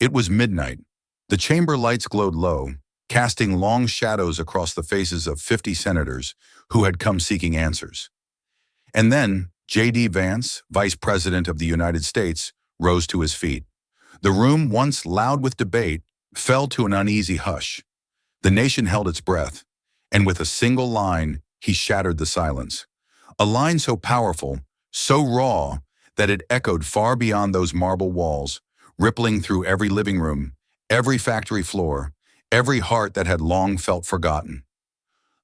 It was midnight. The chamber lights glowed low, casting long shadows across the faces of 50 senators who had come seeking answers. And then J.D. Vance, Vice President of the United States, rose to his feet. The room, once loud with debate, fell to an uneasy hush. The nation held its breath, and with a single line, he shattered the silence. A line so powerful, so raw, that it echoed far beyond those marble walls, rippling through every living room, every factory floor, every heart that had long felt forgotten.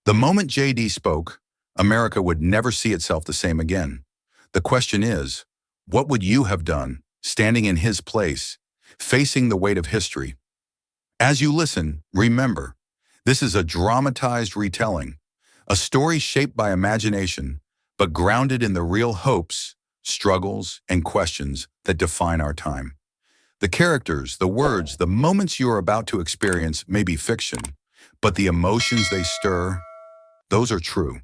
The moment J.D. spoke, America would never see itself the same again. The question is, what would you have done, standing in his place, facing the weight of history? As you listen, remember, this is a dramatized retelling, a story shaped by imagination, but grounded in the real hopes, struggles, and questions that define our time. The characters, the words, the moments you are about to experience may be fiction, but the emotions they stir, those are true.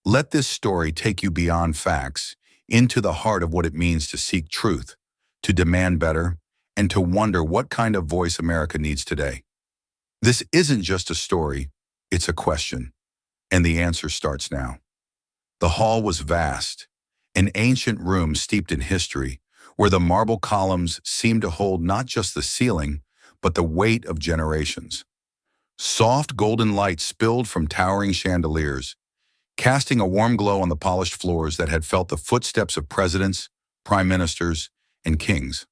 Let this story take you beyond facts, into the heart of what it means to seek truth, to demand better, and to wonder what kind of voice America needs today. This isn't just a story, it's a question, and the answer starts now. The hall was vast, an ancient room steeped in history, where the marble columns seemed to hold not just the ceiling, but the weight of generations. Soft golden light spilled from towering chandeliers, casting a warm glow on the polished floors that had felt the footsteps of presidents, prime ministers, and kings.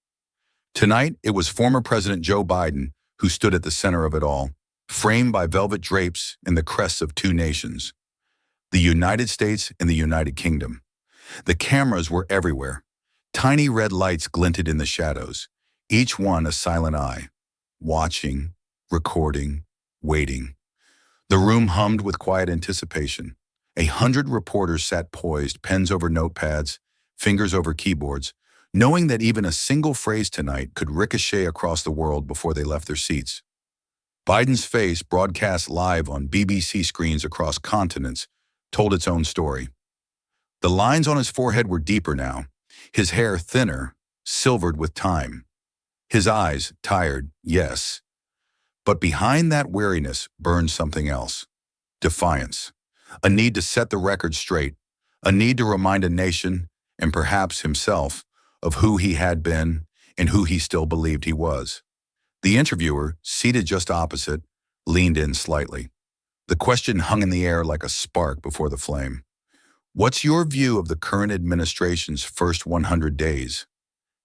Tonight, it was former President Joe Biden who stood at the center of it all, framed by velvet drapes and the crests of two nations, the United States and the United Kingdom. The cameras were everywhere. Tiny red lights glinted in the shadows, each one a silent eye, watching, recording, waiting. The room hummed with quiet anticipation. 100 reporters sat poised, pens over notepads, fingers over keyboards, knowing that even a single phrase tonight could ricochet across the world before they left their seats. Biden's face, broadcast live on BBC screens across continents, told its own story. The lines on his forehead were deeper now, his hair thinner, silvered with time. His eyes tired, yes. But behind that weariness burned something else. Defiance. A need to set the record straight. A need to remind a nation, and perhaps himself, of who he had been and who he still believed he was. The interviewer, seated just opposite, leaned in slightly. The question hung in the air like a spark before the flame. What's your view of the current administration's first 100 days?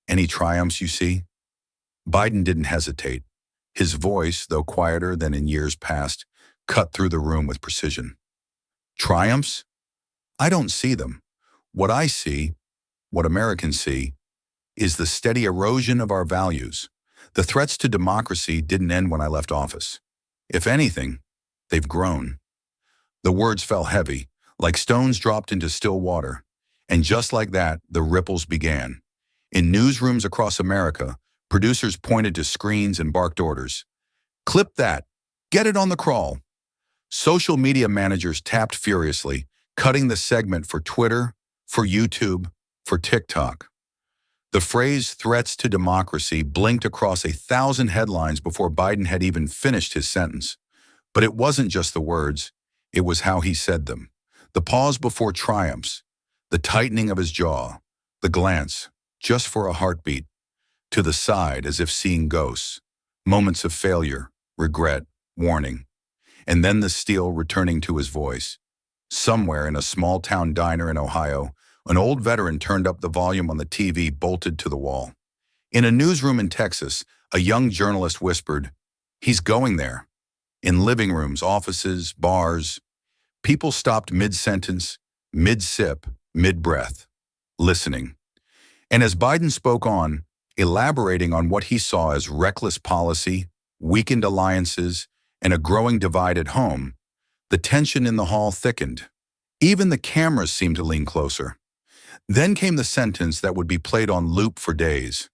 Any triumphs you see? Biden didn't hesitate. His voice, though quieter than in years past, cut through the room with precision. Triumphs? I don't see them. What I see, what Americans see, is the steady erosion of our values. The threats to democracy didn't end when I left office. If anything, they've grown. The words fell heavy, like stones dropped into still water. And just like that, the ripples began. In newsrooms across America, producers pointed to screens and barked orders. Clip that. Get it on the crawl. Social media managers tapped furiously, cutting the segment for Twitter, for YouTube, for TikTok. The phrase threats to democracy blinked across 1,000 headlines before Biden had even finished his sentence. But it wasn't just the words, it was how he said them. The pause before triumphs, the tightening of his jaw, the glance, just for a heartbeat, to the side as if seeing ghosts, moments of failure, regret, warning. And then the steel returning to his voice. Somewhere in a small-town diner in Ohio, an old veteran turned up the volume on the TV bolted to the wall. In a newsroom in Texas, a young journalist whispered, "He's going there." In living rooms, offices, bars, people stopped mid-sentence, mid-sip, mid-breath, listening. And as Biden spoke on, elaborating on what he saw as reckless policy, weakened alliances, and a growing divide at home, the tension in the hall thickened. Even the cameras seemed to lean closer. Then came the sentence that would be played on loop for days.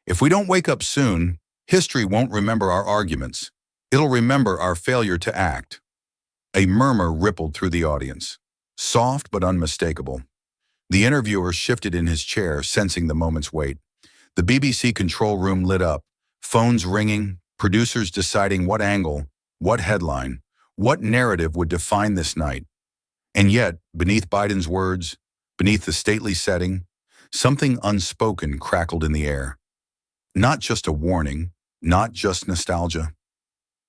If we don't wake up soon, history won't remember our arguments. It'll remember our failure to act. A murmur rippled through the audience, soft but unmistakable. The interviewer shifted in his chair, sensing the moment's weight. The BBC control room lit up, Phones ringing, producers deciding what angle, what headline, what narrative would define this night. And yet, beneath Biden's words, beneath the stately setting, something unspoken crackled in the air. Not just a warning, not just nostalgia,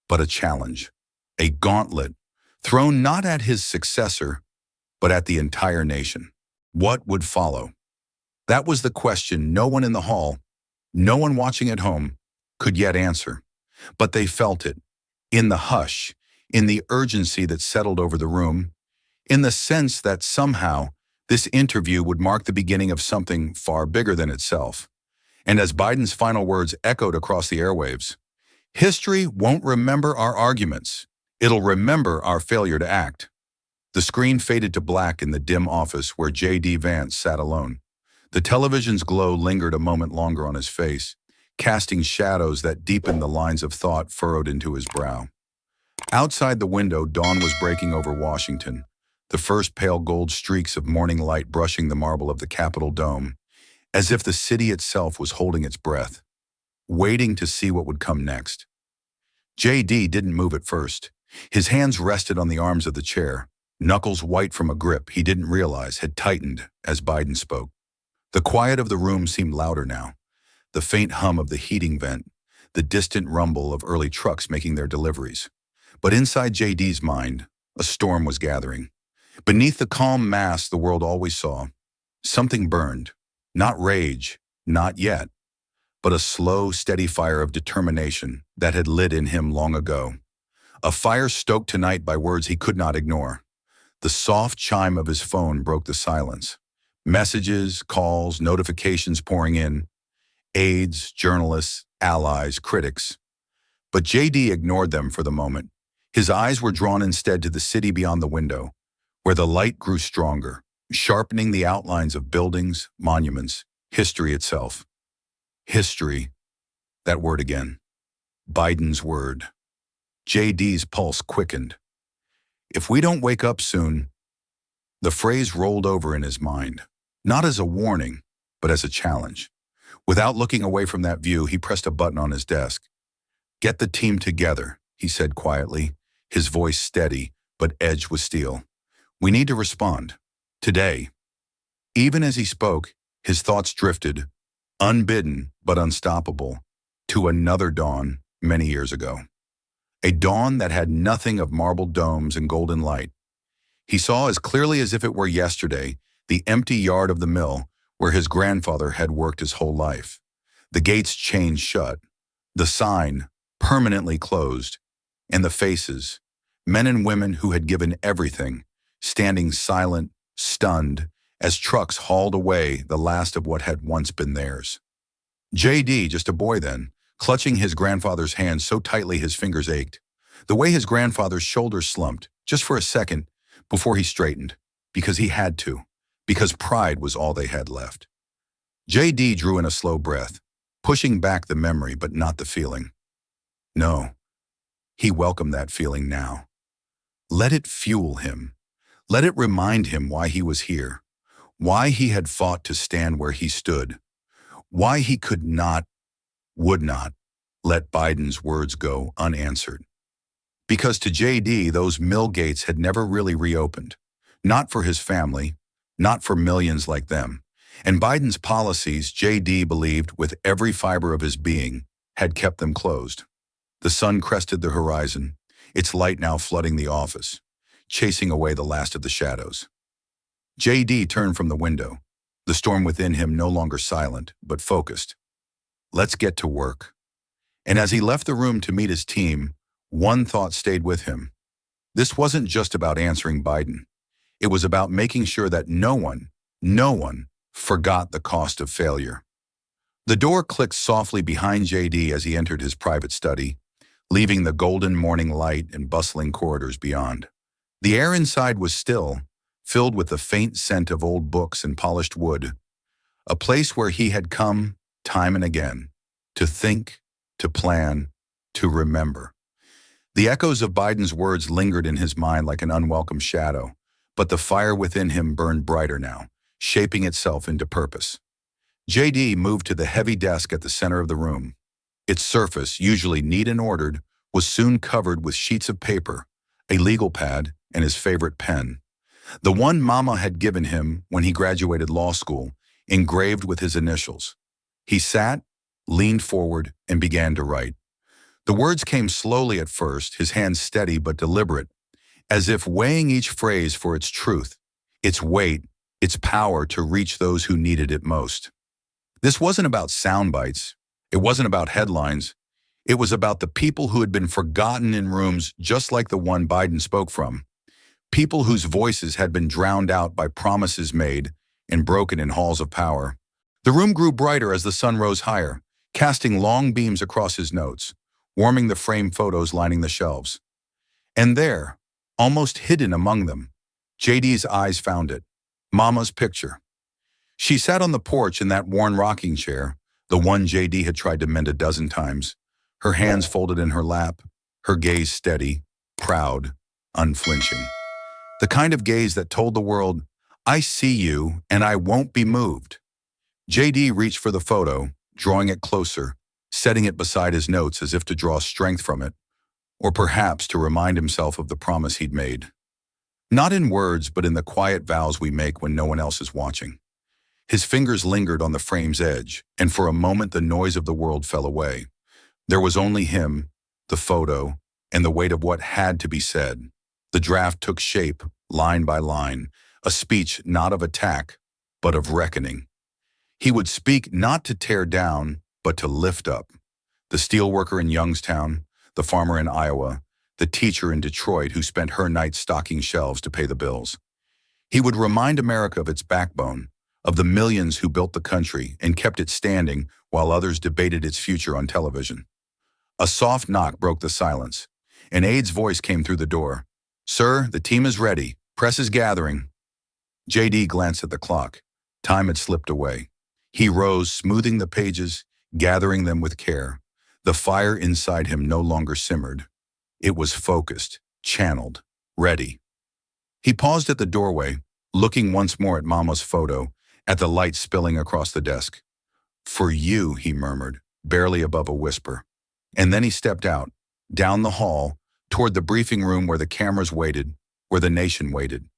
but a challenge, a gauntlet, thrown not at his successor, but at the entire nation. What would follow? That was the question no one in the hall, no one watching at home, could yet answer. But they felt it, in the hush, in the urgency that settled over the room, in the sense that somehow this interview would mark the beginning of something far bigger than itself. And as Biden's final words echoed across the airwaves, history won't remember our arguments. It'll remember our failure to act. The screen faded to black in the dim office where J.D. Vance sat alone. The television's glow lingered a moment longer on his face, casting shadows that deepened the lines of thought furrowed into his brow. Outside the window, dawn was breaking over Washington, the first pale gold streaks of morning light brushing the marble of the Capitol dome, as if the city itself was holding its breath, waiting to see what would come next. J.D. didn't move at first. His hands rested on the arms of the chair, knuckles white from a grip he didn't realize had tightened as Biden spoke. The quiet of the room seemed louder now, the faint hum of the heating vent, the distant rumble of early trucks making their deliveries. But inside J.D.'s mind, a storm was gathering. Beneath the calm mask the world always saw, something burned. Not rage, not yet, but a slow, steady fire of determination that had lit in him long ago. A fire stoked tonight by words he could not ignore. The soft chime of his phone broke the silence. Messages, calls, notifications pouring in. Aides, journalists, allies, critics. But J.D. ignored them for the moment. His eyes were drawn instead to the city beyond the window, where the light grew stronger, sharpening the outlines of buildings, monuments, history itself. History, that word again. Biden's word. J.D.'s pulse quickened. If we don't wake up soon, the phrase rolled over in his mind, not as a warning, but as a challenge. Without looking away from that view, he pressed a button on his desk. "Get the team together," he said quietly, his voice steady, but edged with steel. "We need to respond. Today." Even as he spoke, his thoughts drifted, unbidden but unstoppable, to another dawn many years ago. A dawn that had nothing of marble domes and golden light. He saw as clearly as if it were yesterday the empty yard of the mill where his grandfather had worked his whole life. The gates chained shut, the sign permanently closed, and the faces, men and women who had given everything, standing silent, stunned, as trucks hauled away the last of what had once been theirs. J.D., just a boy then, clutching his grandfather's hand so tightly his fingers ached, the way his grandfather's shoulders slumped, just for a second, before he straightened, because he had to, because pride was all they had left. J.D. drew in a slow breath, pushing back the memory but not the feeling. No, he welcomed that feeling now. Let it fuel him. Let it remind him why he was here, why he had fought to stand where he stood, why he could not, would not, let Biden's words go unanswered. Because to J.D., those mill gates had never really reopened, not for his family, not for millions like them. And Biden's policies, J.D. believed with every fiber of his being, had kept them closed. The sun crested the horizon, its light now flooding the office, chasing away the last of the shadows. J.D. turned from the window, the storm within him no longer silent, but focused. Let's get to work. And as he left the room to meet his team, one thought stayed with him. This wasn't just about answering Biden. It was about making sure that no one forgot the cost of failure. The door clicked softly behind J.D. as he entered his private study, leaving the golden morning light and bustling corridors beyond. The air inside was still, filled with the faint scent of old books and polished wood, a place where he had come time and again, to think, to plan, to remember. The echoes of Biden's words lingered in his mind like an unwelcome shadow, but the fire within him burned brighter now, shaping itself into purpose. J.D. moved to the heavy desk at the center of the room. Its surface, usually neat and ordered, was soon covered with sheets of paper, a legal pad, and his favorite pen. The one Mama had given him when he graduated law school, engraved with his initials. He sat, leaned forward, and began to write. The words came slowly at first, his hands steady but deliberate, as if weighing each phrase for its truth, its weight, its power to reach those who needed it most. This wasn't about sound bites. It wasn't about headlines. It was about the people who had been forgotten in rooms just like the one Biden spoke from. People whose voices had been drowned out by promises made and broken in halls of power. The room grew brighter as the sun rose higher, casting long beams across his notes, warming the framed photos lining the shelves. And there, almost hidden among them, JD's eyes found it. Mama's picture. She sat on the porch in that worn rocking chair, the one JD had tried to mend a dozen times, her hands folded in her lap, her gaze steady, proud, unflinching. The kind of gaze that told the world, I see you and I won't be moved. JD reached for the photo, drawing it closer, setting it beside his notes as if to draw strength from it, or perhaps to remind himself of the promise he'd made. Not in words, but in the quiet vows we make when no one else is watching. His fingers lingered on the frame's edge, and for a moment the noise of the world fell away. There was only him, the photo, and the weight of what had to be said. The draft took shape, line by line, a speech not of attack, but of reckoning. He would speak not to tear down, but to lift up. The steelworker in Youngstown, the farmer in Iowa, the teacher in Detroit who spent her nights stocking shelves to pay the bills. He would remind America of its backbone, of the millions who built the country and kept it standing while others debated its future on television. A soft knock broke the silence. An aide's voice came through the door. Sir, the team is ready. Press is gathering. JD glanced at the clock. Time had slipped away. He rose, smoothing the pages, gathering them with care. The fire inside him no longer simmered. It was focused, channeled, ready. He paused at the doorway, looking once more at Mama's photo, at the light spilling across the desk. For you, he murmured, barely above a whisper. And then he stepped out, down the hall, toward the briefing room where the cameras waited, where the nation waited.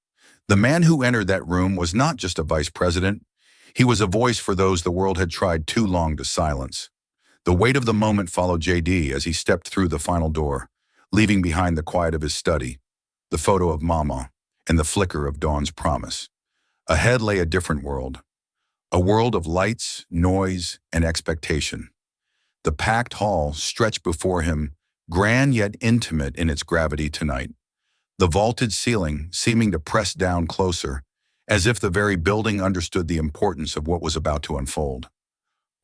The man who entered that room was not just a vice president. He was a voice for those the world had tried too long to silence. The weight of the moment followed JD as he stepped through the final door, leaving behind the quiet of his study, the photo of Mama, and the flicker of dawn's promise. Ahead lay a different world, a world of lights, noise, and expectation. The packed hall stretched before him, grand yet intimate in its gravity tonight. The vaulted ceiling seeming to press down closer, as if the very building understood the importance of what was about to unfold.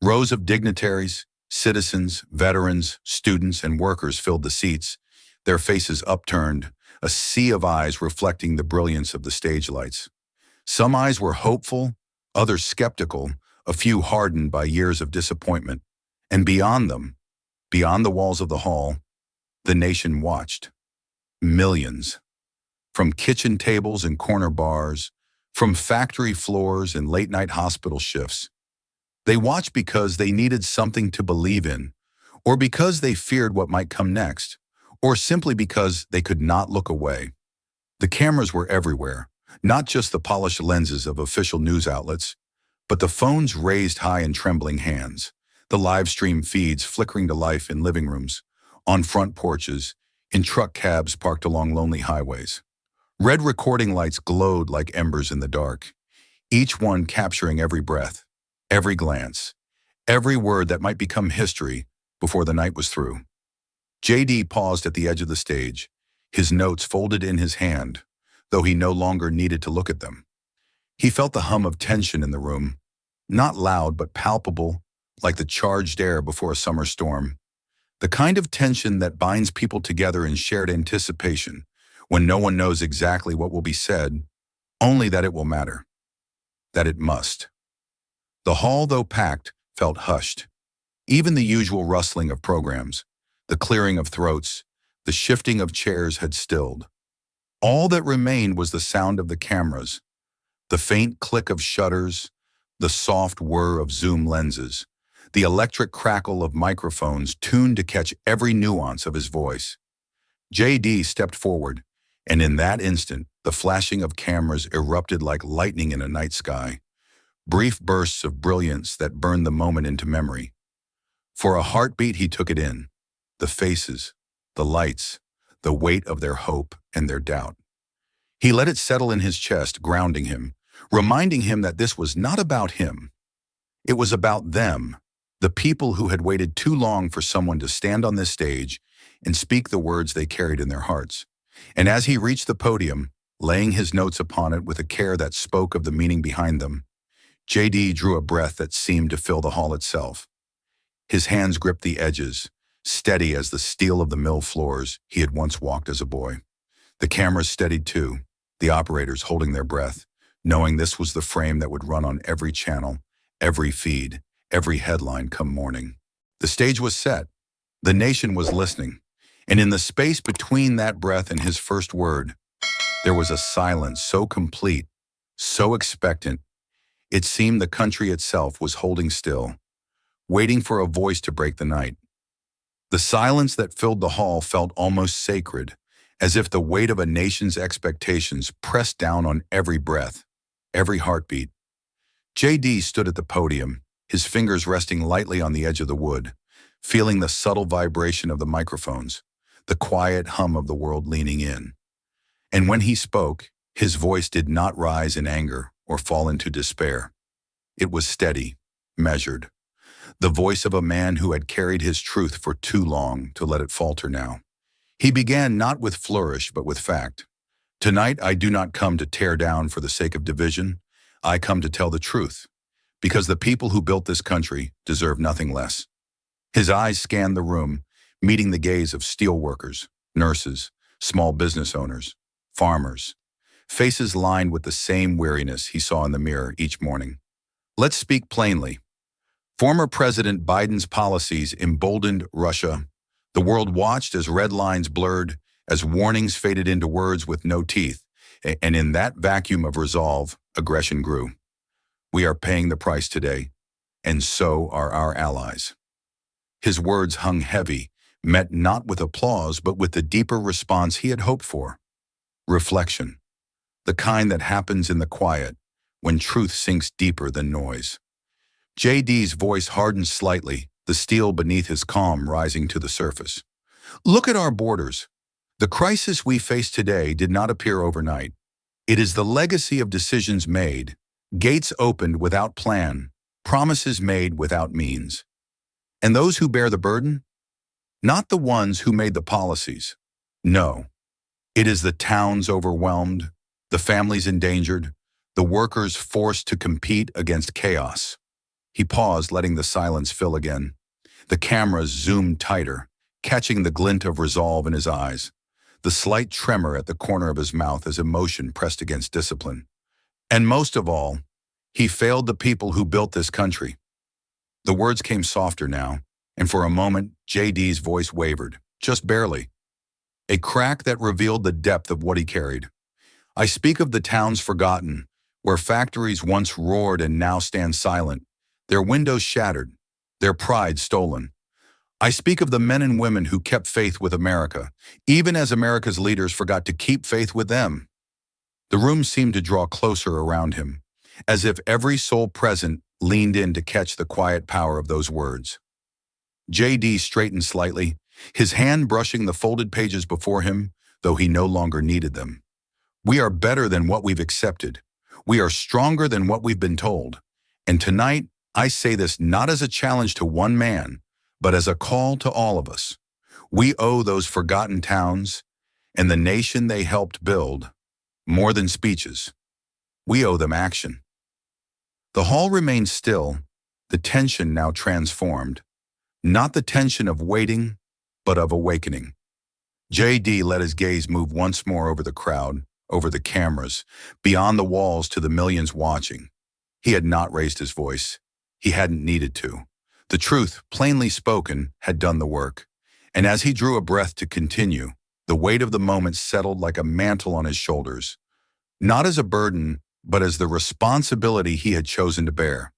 Rows of dignitaries, citizens, veterans, students, and workers filled the seats, their faces upturned, a sea of eyes reflecting the brilliance of the stage lights. Some eyes were hopeful, others skeptical, a few hardened by years of disappointment. And beyond them, beyond the walls of the hall, the nation watched. Millions. From kitchen tables and corner bars, from factory floors and late-night hospital shifts. They watched because they needed something to believe in, or because they feared what might come next, or simply because they could not look away. The cameras were everywhere, not just the polished lenses of official news outlets, but the phones raised high in trembling hands, the live stream feeds flickering to life in living rooms, on front porches, in truck cabs parked along lonely highways. Red recording lights glowed like embers in the dark, each one capturing every breath, every glance, every word that might become history before the night was through. JD paused at the edge of the stage, his notes folded in his hand, though he no longer needed to look at them. He felt the hum of tension in the room, not loud but palpable, like the charged air before a summer storm. The kind of tension that binds people together in shared anticipation, when no one knows exactly what will be said, only that it will matter, that it must. The hall, though packed, felt hushed. Even the usual rustling of programs, the clearing of throats, the shifting of chairs had stilled. All that remained was the sound of the cameras, the faint click of shutters, the soft whir of zoom lenses, the electric crackle of microphones tuned to catch every nuance of his voice. JD stepped forward, and in that instant, the flashing of cameras erupted like lightning in a night sky, brief bursts of brilliance that burned the moment into memory. For a heartbeat, he took it in, the faces, the lights, the weight of their hope and their doubt. He let it settle in his chest, grounding him, reminding him that this was not about him. It was about them, the people who had waited too long for someone to stand on this stage and speak the words they carried in their hearts. And as he reached the podium, laying his notes upon it with a care that spoke of the meaning behind them, JD drew a breath that seemed to fill the hall itself. His hands gripped the edges, steady as the steel of the mill floors he had once walked as a boy. The cameras steadied too, the operators holding their breath, knowing this was the frame that would run on every channel, every feed, every headline come morning. The stage was set. The nation was listening. And in the space between that breath and his first word, there was a silence so complete, so expectant, it seemed the country itself was holding still, waiting for a voice to break the night. The silence that filled the hall felt almost sacred, as if the weight of a nation's expectations pressed down on every breath, every heartbeat. JD stood at the podium, his fingers resting lightly on the edge of the wood, feeling the subtle vibration of the microphones, the quiet hum of the world leaning in. And when he spoke, his voice did not rise in anger or fall into despair. It was steady, measured, the voice of a man who had carried his truth for too long to let it falter now. He began not with flourish, but with fact. Tonight, I do not come to tear down for the sake of division. I come to tell the truth, because the people who built this country deserve nothing less. His eyes scanned the room, meeting the gaze of steelworkers, nurses, small business owners, farmers, faces lined with the same weariness he saw in the mirror each morning. Let's speak plainly. Former President Biden's policies emboldened Russia. The world watched as red lines blurred, as warnings faded into words with no teeth, and in that vacuum of resolve, aggression grew. We are paying the price today, and so are our allies. His words hung heavy, met not with applause, but with the deeper response he had hoped for. Reflection, the kind that happens in the quiet, when truth sinks deeper than noise. JD's voice hardened slightly, the steel beneath his calm rising to the surface. Look at our borders. The crisis we face today did not appear overnight. It is the legacy of decisions made, gates opened without plan, promises made without means. And those who bear the burden? Not the ones who made the policies. No. It is the towns overwhelmed, the families endangered, the workers forced to compete against chaos. He paused, letting the silence fill again. The cameras zoomed tighter, catching the glint of resolve in his eyes, the slight tremor at the corner of his mouth as emotion pressed against discipline. And most of all, he failed the people who built this country. The words came softer now, and for a moment, JD's voice wavered, just barely. A crack that revealed the depth of what he carried. I speak of the towns forgotten, where factories once roared and now stand silent, their windows shattered, their pride stolen. I speak of the men and women who kept faith with America, even as America's leaders forgot to keep faith with them. The room seemed to draw closer around him, as if every soul present leaned in to catch the quiet power of those words. JD straightened slightly, his hand brushing the folded pages before him, though he no longer needed them. We are better than what we've accepted. We are stronger than what we've been told. And tonight, I say this not as a challenge to one man, but as a call to all of us. We owe those forgotten towns and the nation they helped build more than speeches. We owe them action. The hall remained still, the tension now transformed. Not the tension of waiting, but of awakening. JD let his gaze move once more over the crowd, over the cameras, beyond the walls to the millions watching. He had not raised his voice. He hadn't needed to. The truth, plainly spoken, had done the work. And as he drew a breath to continue, the weight of the moment settled like a mantle on his shoulders, not as a burden, but as the responsibility he had chosen to bear.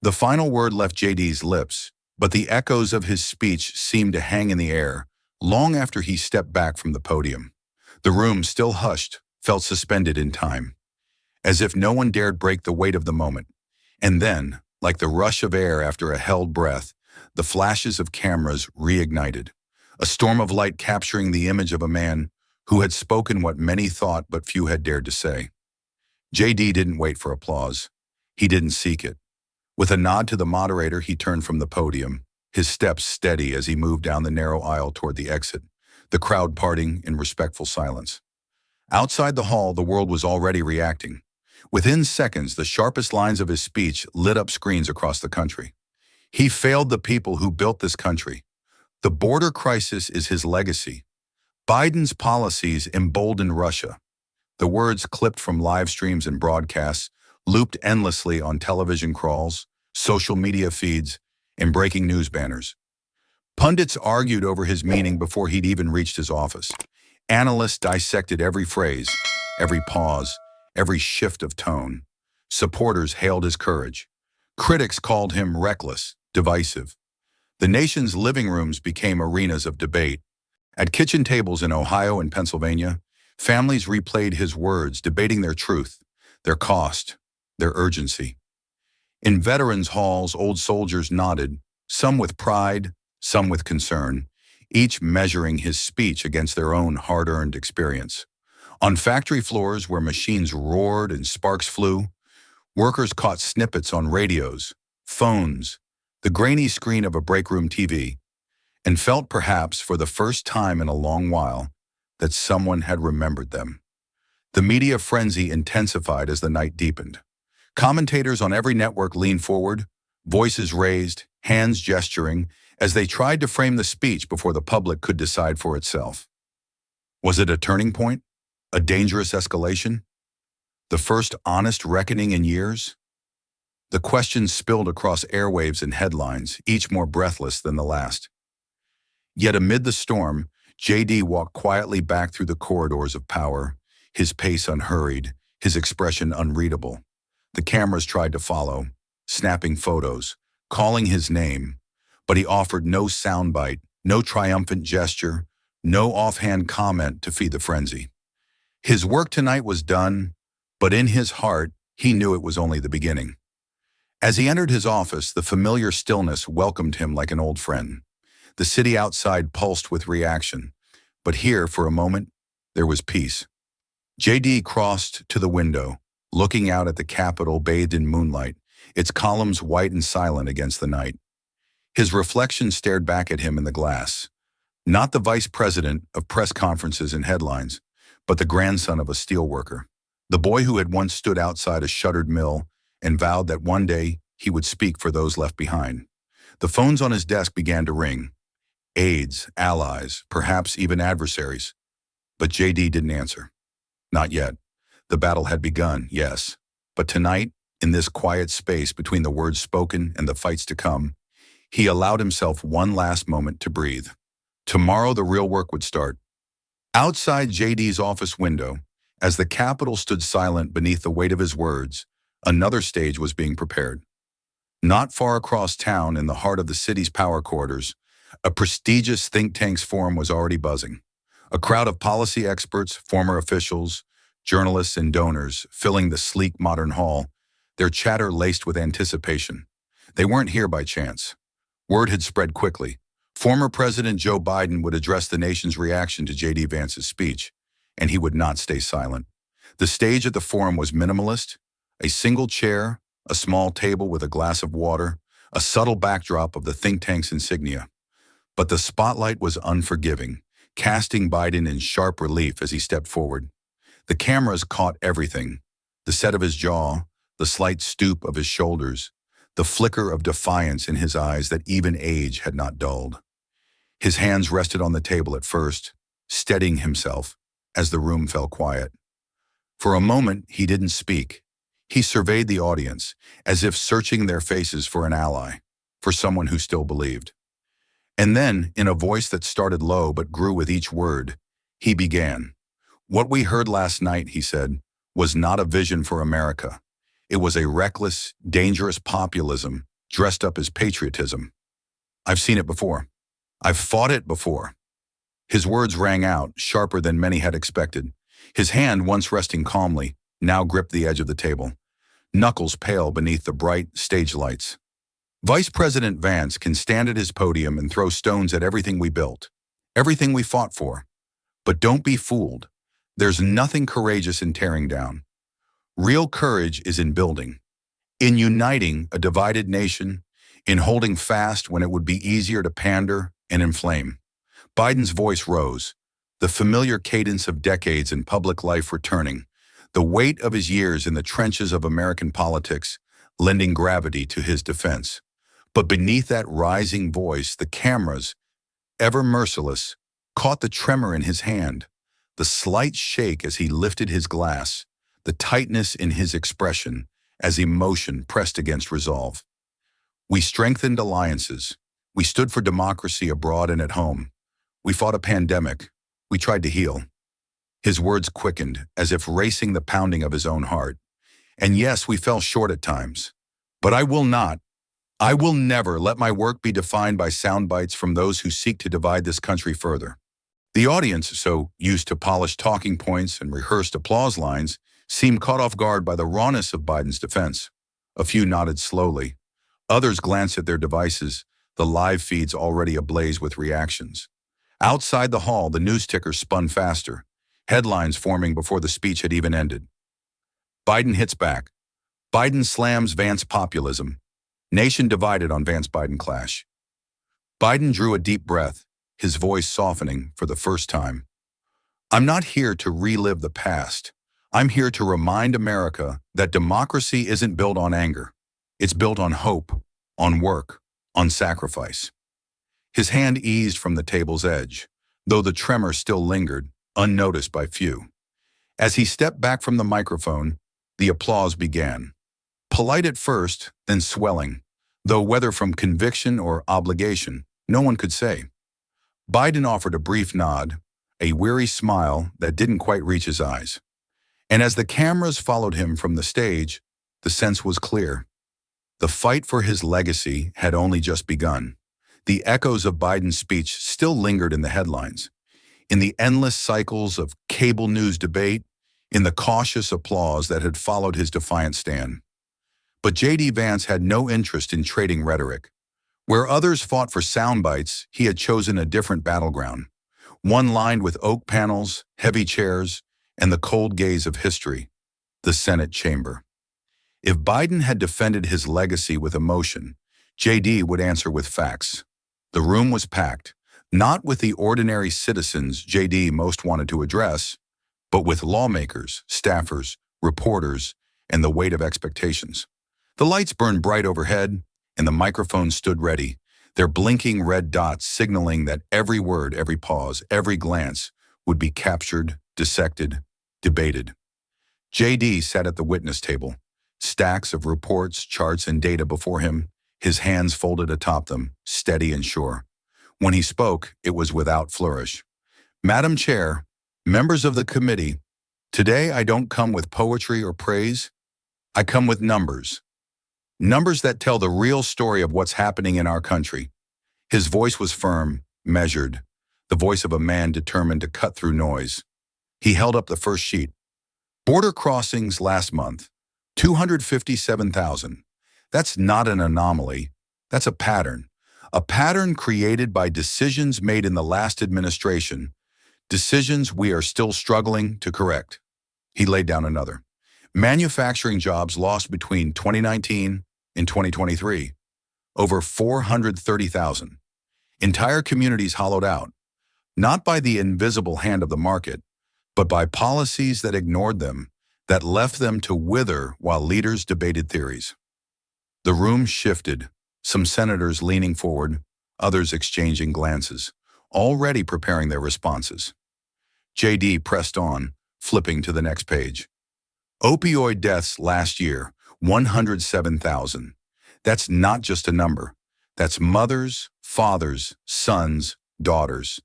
The final word left JD's lips, but the echoes of his speech seemed to hang in the air long after he stepped back from the podium. The room, still hushed, felt suspended in time, as if no one dared break the weight of the moment. And then, like the rush of air after a held breath, the flashes of cameras reignited, a storm of light capturing the image of a man who had spoken what many thought but few had dared to say. JD didn't wait for applause. He didn't seek it. With a nod to the moderator, he turned from the podium, his steps steady as he moved down the narrow aisle toward the exit, the crowd parting in respectful silence. Outside the hall, the world was already reacting. Within seconds, the sharpest lines of his speech lit up screens across the country. He failed the people who built this country. The border crisis is his legacy. Biden's policies emboldened Russia. The words clipped from live streams and broadcasts, looped endlessly on television crawls, social media feeds, and breaking news banners. Pundits argued over his meaning before he'd even reached his office. Analysts dissected every phrase, every pause, every shift of tone. Supporters hailed his courage. Critics called him reckless, divisive. The nation's living rooms became arenas of debate. At kitchen tables in Ohio and Pennsylvania, families replayed his words, debating their truth, their cost, their urgency. In veterans' halls, old soldiers nodded, some with pride, some with concern, each measuring his speech against their own hard-earned experience. On factory floors where machines roared and sparks flew, workers caught snippets on radios, phones, the grainy screen of a break-room TV, and felt perhaps for the first time in a long while that someone had remembered them. The media frenzy intensified as the night deepened. Commentators on every network leaned forward, voices raised, hands gesturing, as they tried to frame the speech before the public could decide for itself. Was it a turning point? A dangerous escalation? The first honest reckoning in years? The questions spilled across airwaves and headlines, each more breathless than the last. Yet amid the storm, JD walked quietly back through the corridors of power, his pace unhurried, his expression unreadable. The cameras tried to follow, snapping photos, calling his name, but he offered no soundbite, no triumphant gesture, no offhand comment to feed the frenzy. His work tonight was done, but in his heart, he knew it was only the beginning. As he entered his office, the familiar stillness welcomed him like an old friend. The city outside pulsed with reaction, but here, for a moment, there was peace. JD crossed to the window, looking out at the Capitol bathed in moonlight, its columns white and silent against the night. His reflection stared back at him in the glass. Not the vice president of press conferences and headlines, but the grandson of a steelworker, the boy who had once stood outside a shuttered mill and vowed that one day he would speak for those left behind. The phones on his desk began to ring. Aides, allies, perhaps even adversaries. But JD didn't answer. Not yet. The battle had begun, yes. But tonight, in this quiet space between the words spoken and the fights to come, he allowed himself one last moment to breathe. Tomorrow the real work would start. Outside JD's office window, as the Capitol stood silent beneath the weight of his words, another stage was being prepared. Not far across town, in the heart of the city's power quarters, a prestigious think tank's forum was already buzzing. A crowd of policy experts, former officials, journalists, and donors filling the sleek modern hall, their chatter laced with anticipation. They weren't here by chance. Word had spread quickly. Former President Joe Biden would address the nation's reaction to J.D. Vance's speech, and he would not stay silent. The stage at the forum was minimalist: a single chair, a small table with a glass of water, a subtle backdrop of the think tank's insignia. But the spotlight was unforgiving, casting Biden in sharp relief as he stepped forward. The cameras caught everything: the set of his jaw, the slight stoop of his shoulders, the flicker of defiance in his eyes that even age had not dulled. His hands rested on the table at first, steadying himself as the room fell quiet. For a moment, he didn't speak. He surveyed the audience, as if searching their faces for an ally, for someone who still believed. And then, in a voice that started low but grew with each word, he began. "What we heard last night," he said, "was not a vision for America. It was a reckless, dangerous populism dressed up as patriotism. I've seen it before. I've fought it before. His words rang out, sharper than many had expected. His hand, once resting calmly, now gripped the edge of the table, knuckles pale beneath the bright stage lights. Vice President Vance can stand at his podium and throw stones at everything we built, everything we fought for. But don't be fooled. There's nothing courageous in tearing down. Real courage is in building, in uniting a divided nation, in holding fast when it would be easier to pander and inflame. Biden's voice rose, the familiar cadence of decades in public life returning, the weight of his years in the trenches of American politics lending gravity to his defense. But beneath that rising voice, the cameras, ever merciless, caught the tremor in his hand, the slight shake as he lifted his glass, the tightness in his expression as emotion pressed against resolve. We strengthened alliances. We stood for democracy abroad and at home. We fought a pandemic. We tried to heal. His words quickened, as if racing the pounding of his own heart. And yes, we fell short at times. But I will never let my work be defined by sound bites from those who seek to divide this country further. The audience, so used to polished talking points and rehearsed applause lines, seemed caught off guard by the rawness of Biden's defense. A few nodded slowly. Others glanced at their devices, the live feeds already ablaze with reactions. Outside the hall, the news tickers spun faster, headlines forming before the speech had even ended. Biden hits back. Biden slams Vance populism. Nation divided on Vance-Biden clash. Biden drew a deep breath, his voice softening for the first time. I'm not here to relive the past. I'm here to remind America that democracy isn't built on anger. It's built on hope, on work, on sacrifice. His hand eased from the table's edge, though the tremor still lingered, unnoticed by few. As he stepped back from the microphone, the applause began. Polite at first, then swelling, though whether from conviction or obligation, no one could say. Biden offered a brief nod, a weary smile that didn't quite reach his eyes. And as the cameras followed him from the stage, the sense was clear. The fight for his legacy had only just begun. The echoes of Biden's speech still lingered in the headlines, in the endless cycles of cable news debate, in the cautious applause that had followed his defiant stand. But J.D. Vance had no interest in trading rhetoric. Where others fought for sound bites, he had chosen a different battleground, one lined with oak panels, heavy chairs, and the cold gaze of history, the Senate chamber. If Biden had defended his legacy with emotion, J.D. would answer with facts. The room was packed, not with the ordinary citizens J.D. most wanted to address, but with lawmakers, staffers, reporters, and the weight of expectations. The lights burned bright overhead, and the microphones stood ready, their blinking red dots signaling that every word, every pause, every glance would be captured, dissected, debated. J.D. sat at the witness table, stacks of reports, charts, and data before him, his hands folded atop them, steady and sure. When he spoke, it was without flourish. Madam Chair, members of the committee, today I don't come with poetry or praise. I come with numbers. Numbers that tell the real story of what's happening in our country. His voice was firm, measured, the voice of a man determined to cut through noise. He held up the first sheet. Border crossings last month, 257,000. That's not an anomaly. That's a pattern created by decisions made in the last administration, decisions we are still struggling to correct. He laid down another. Manufacturing jobs lost between 2019 and 2023, over 430,000. Entire communities hollowed out, not by the invisible hand of the market, but by policies that ignored them, that left them to wither while leaders debated theories. The room shifted, some senators leaning forward, others exchanging glances, already preparing their responses. J.D. pressed on, flipping to the next page. Opioid deaths last year, 107,000. That's not just a number. That's mothers, fathers, sons, daughters.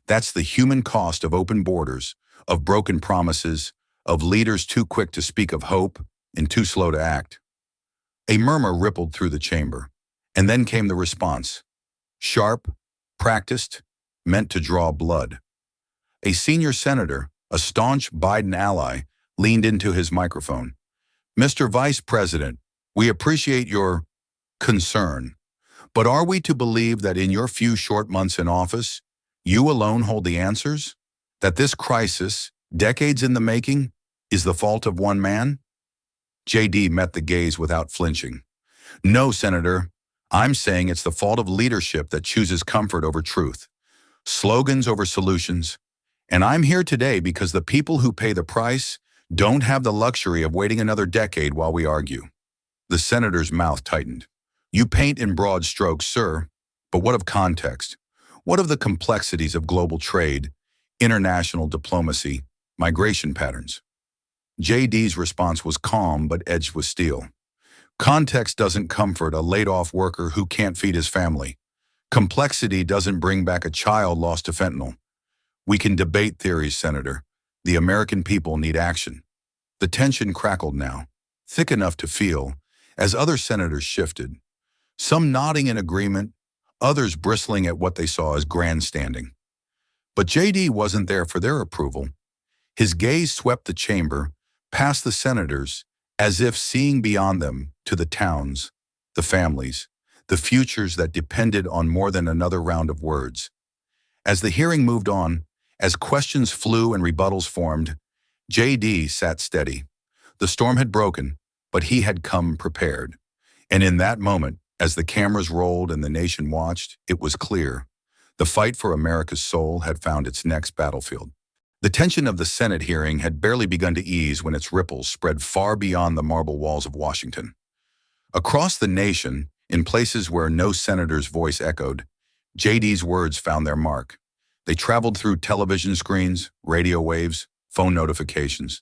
That's the human cost of open borders, of broken promises, of leaders too quick to speak of hope and too slow to act. A murmur rippled through the chamber. And then came the response. Sharp, practiced, meant to draw blood. A senior senator, a staunch Biden ally, leaned into his microphone. Mr. Vice President, we appreciate your concern, but are we to believe that in your few short months in office, you alone hold the answers? That this crisis, decades in the making, is the fault of one man? JD met the gaze without flinching. No, Senator, I'm saying it's the fault of leadership that chooses comfort over truth, slogans over solutions, and I'm here today because the people who pay the price don't have the luxury of waiting another decade while we argue. The senator's mouth tightened. You paint in broad strokes, sir, but what of context? What of the complexities of global trade, international diplomacy, migration patterns? JD's response was calm but edged with steel. Context doesn't comfort a laid-off worker who can't feed his family. Complexity doesn't bring back a child lost to fentanyl. We can debate theories, Senator. The American people need action. The tension crackled now, thick enough to feel, as other senators shifted. Some nodding in agreement, others bristling at what they saw as grandstanding. But JD wasn't there for their approval. His gaze swept the chamber, past the senators, as if seeing beyond them to the towns, the families, the futures that depended on more than another round of words. As the hearing moved on, as questions flew and rebuttals formed, JD sat steady. The storm had broken, but he had come prepared. And in that moment, as the cameras rolled and the nation watched, it was clear. The fight for America's soul had found its next battlefield. The tension of the Senate hearing had barely begun to ease when its ripples spread far beyond the marble walls of Washington. Across the nation, in places where no senator's voice echoed, JD's words found their mark. They traveled through television screens, radio waves, phone notifications,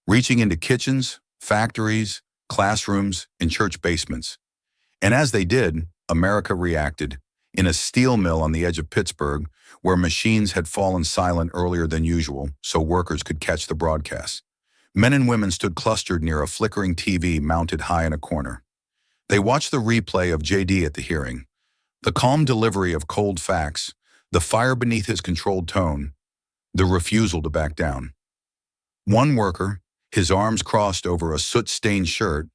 reaching into kitchens, factories, classrooms, and church basements. And as they did, America reacted. In a steel mill on the edge of Pittsburgh, where machines had fallen silent earlier than usual so workers could catch the broadcast, men and women stood clustered near a flickering TV mounted high in a corner. They watched the replay of JD at the hearing, the calm delivery of cold facts, the fire beneath his controlled tone, the refusal to back down. One worker, his arms crossed over a soot-stained shirt,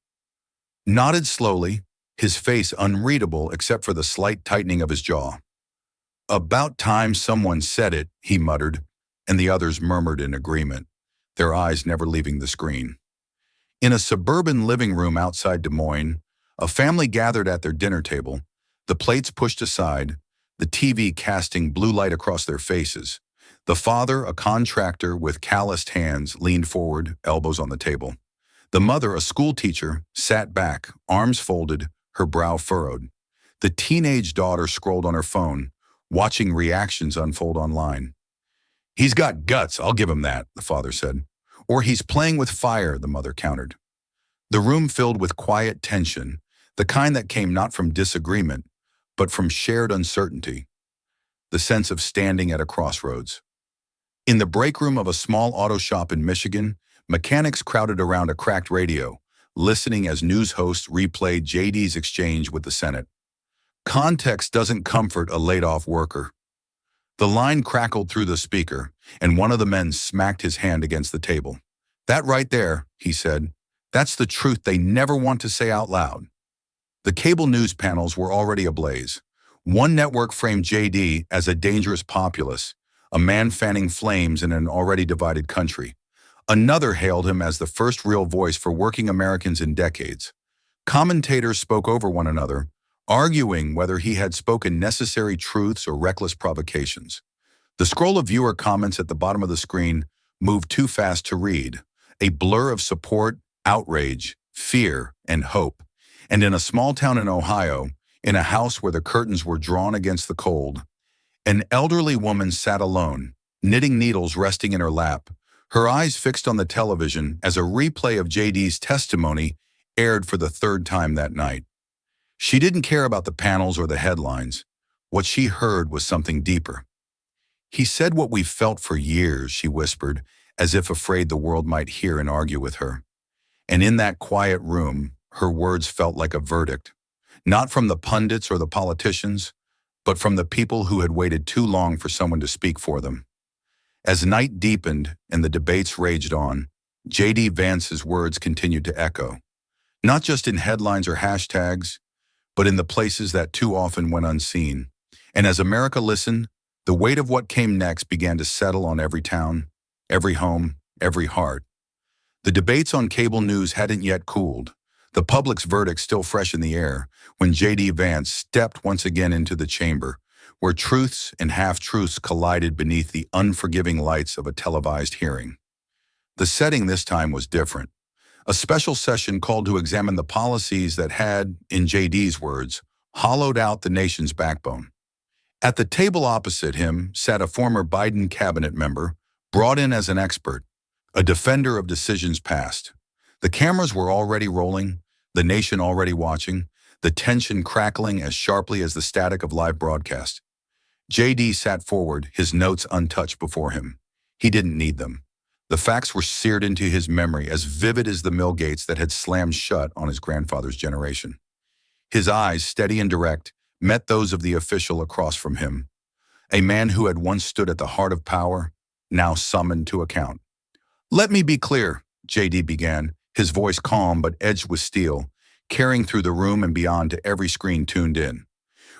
nodded slowly, his face unreadable except for the slight tightening of his jaw. About time someone said it, he muttered, and the others murmured in agreement, their eyes never leaving the screen. In a suburban living room outside Des Moines, a family gathered at their dinner table, the plates pushed aside, the TV casting blue light across their faces. The father, a contractor with calloused hands, leaned forward, elbows on the table. The mother, a school teacher, sat back, arms folded, her brow furrowed. The teenage daughter scrolled on her phone, watching reactions unfold online. He's got guts, I'll give him that, the father said. Or he's playing with fire, the mother countered. The room filled with quiet tension, the kind that came not from disagreement, but from shared uncertainty, the sense of standing at a crossroads. In the break room of a small auto shop in Michigan, mechanics crowded around a cracked radio, listening as news hosts replayed JD's exchange with the Senate. Context doesn't comfort a laid-off worker. The line crackled through the speaker, and one of the men smacked his hand against the table. That right there, he said, that's the truth they never want to say out loud. The cable news panels were already ablaze. One network framed JD as a dangerous populace, a man fanning flames in an already divided country. Another hailed him as the first real voice for working Americans in decades. Commentators spoke over one another, arguing whether he had spoken necessary truths or reckless provocations. The scroll of viewer comments at the bottom of the screen moved too fast to read, a blur of support, outrage, fear, and hope. And in a small town in Ohio, in a house where the curtains were drawn against the cold, an elderly woman sat alone, knitting needles resting in her lap, her eyes fixed on the television as a replay of JD's testimony aired for the third time that night. She didn't care about the panels or the headlines. What she heard was something deeper. He said what we've felt for years, she whispered, as if afraid the world might hear and argue with her. And in that quiet room, her words felt like a verdict. Not from the pundits or the politicians, but from the people who had waited too long for someone to speak for them. As night deepened and the debates raged on, J.D. Vance's words continued to echo, not just in headlines or hashtags, but in the places that too often went unseen. And as America listened, the weight of what came next began to settle on every town, every home, every heart. The debates on cable news hadn't yet cooled, the public's verdict still fresh in the air, when J.D. Vance stepped once again into the chamber, where truths and half-truths collided beneath the unforgiving lights of a televised hearing. The setting this time was different. A special session called to examine the policies that had, in J.D.'s words, hollowed out the nation's backbone. At the table opposite him sat a former Biden cabinet member, brought in as an expert, a defender of decisions past. The cameras were already rolling, the nation already watching, the tension crackling as sharply as the static of live broadcast. J.D. sat forward, his notes untouched before him. He didn't need them. The facts were seared into his memory, as vivid as the mill gates that had slammed shut on his grandfather's generation. His eyes, steady and direct, met those of the official across from him, a man who had once stood at the heart of power, now summoned to account. "Let me be clear," J.D. began, his voice calm but edged with steel, carrying through the room and beyond to every screen tuned in.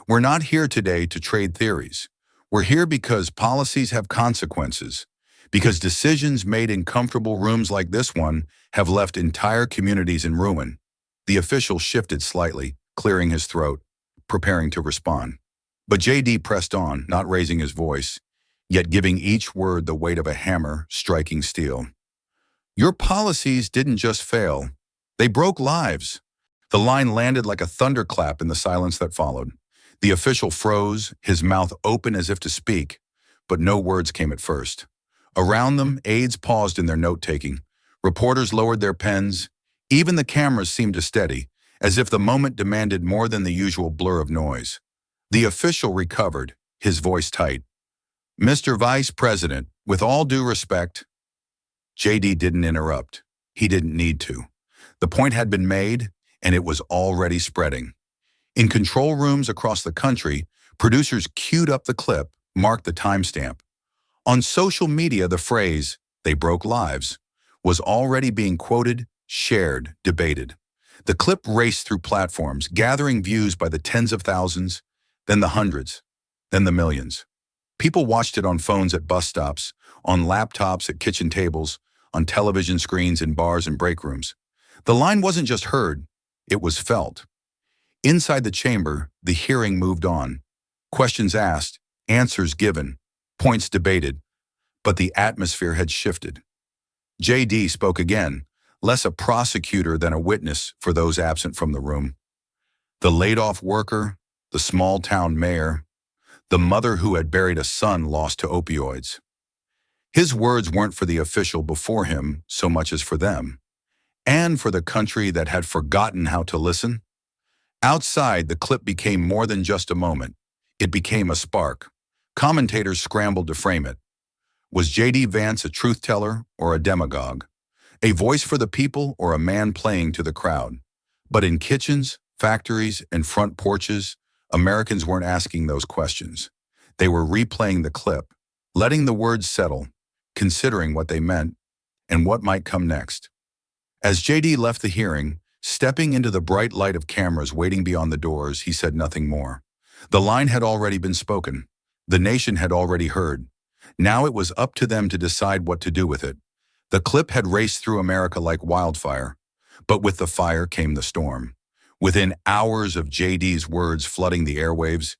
"We're not here today to trade theories. We're here because policies have consequences, because decisions made in comfortable rooms like this one have left entire communities in ruin." The official shifted slightly, clearing his throat, preparing to respond. But J.D. pressed on, not raising his voice, yet giving each word the weight of a hammer striking steel. "Your policies didn't just fail. They broke lives." The line landed like a thunderclap in the silence that followed. The official froze, his mouth open as if to speak, but no words came at first. Around them, aides paused in their note-taking. Reporters lowered their pens. Even the cameras seemed to steady, as if the moment demanded more than the usual blur of noise. The official recovered, his voice tight. "Mr. Vice President, with all due respect." J.D. didn't interrupt. He didn't need to. The point had been made, and it was already spreading. In control rooms across the country, producers queued up the clip, marked the timestamp. On social media, the phrase, "they broke lives," was already being quoted, shared, debated. The clip raced through platforms, gathering views by the tens of thousands, then the hundreds, then the millions. People watched it on phones at bus stops, on laptops at kitchen tables, on television screens in bars and break rooms. The line wasn't just heard, it was felt. Inside the chamber, the hearing moved on. Questions asked, answers given, points debated, but the atmosphere had shifted. J.D. spoke again, less a prosecutor than a witness for those absent from the room. The laid-off worker, the small-town mayor, the mother who had buried a son lost to opioids. His words weren't for the official before him so much as for them, and for the country that had forgotten how to listen. Outside, the clip became more than just a moment. It became a spark. Commentators scrambled to frame it. Was J.D. Vance a truth-teller or a demagogue? A voice for the people or a man playing to the crowd? But in kitchens, factories, and front porches, Americans weren't asking those questions. They were replaying the clip, letting the words settle, considering what they meant and what might come next. As J.D. left the hearing, stepping into the bright light of cameras waiting beyond the doors, he said nothing more. The line had already been spoken. The nation had already heard. Now it was up to them to decide what to do with it. The clip had raced through America like wildfire, but with the fire came the storm. Within hours of J.D.'s words flooding the airwaves,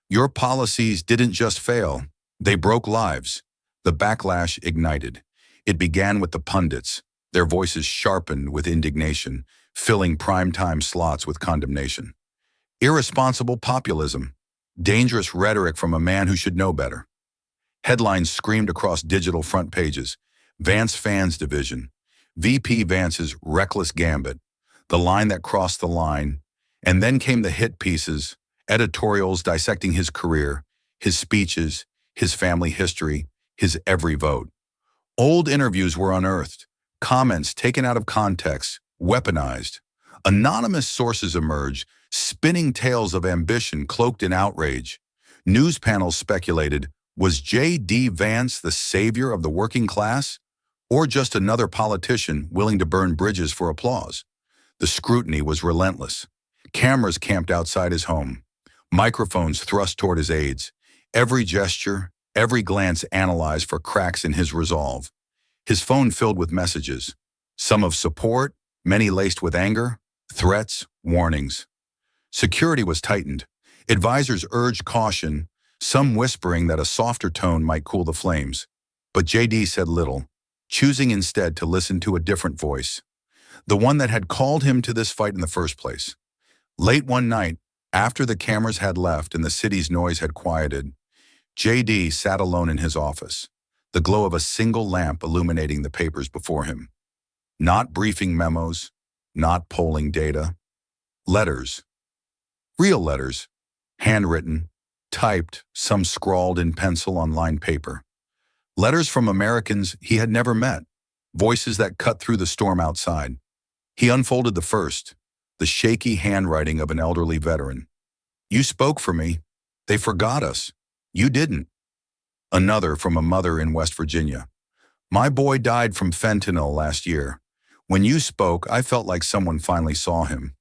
"Your policies didn't just fail, they broke lives." The backlash ignited. It began with the pundits, their voices sharpened with indignation, filling primetime slots with condemnation. Irresponsible populism, dangerous rhetoric from a man who should know better. Headlines screamed across digital front pages: Vance fans division, VP Vance's reckless gambit, the line that crossed the line, and then came the hit pieces, editorials dissecting his career, his speeches, his family history, his every vote. Old interviews were unearthed, comments taken out of context, weaponized. Anonymous sources emerged, spinning tales of ambition cloaked in outrage. News panels speculated, was J.D. Vance the savior of the working class, or just another politician willing to burn bridges for applause? The scrutiny was relentless. Cameras camped outside his home, microphones thrust toward his aides, every gesture, every glance analyzed for cracks in his resolve. His phone filled with messages, some of support, many laced with anger, threats, warnings. Security was tightened. Advisors urged caution, some whispering that a softer tone might cool the flames. But JD said little, choosing instead to listen to a different voice, the one that had called him to this fight in the first place. Late one night, after the cameras had left and the city's noise had quieted, JD sat alone in his office, the glow of a single lamp illuminating the papers before him. Not briefing memos, not polling data. Letters. Real letters. Handwritten, typed, some scrawled in pencil on lined paper. Letters from Americans he had never met, voices that cut through the storm outside. He unfolded the first, the shaky handwriting of an elderly veteran. You spoke for me. They forgot us. You didn't. Another from a mother in West Virginia. My boy died from fentanyl last year. When you spoke, I felt like someone finally saw him.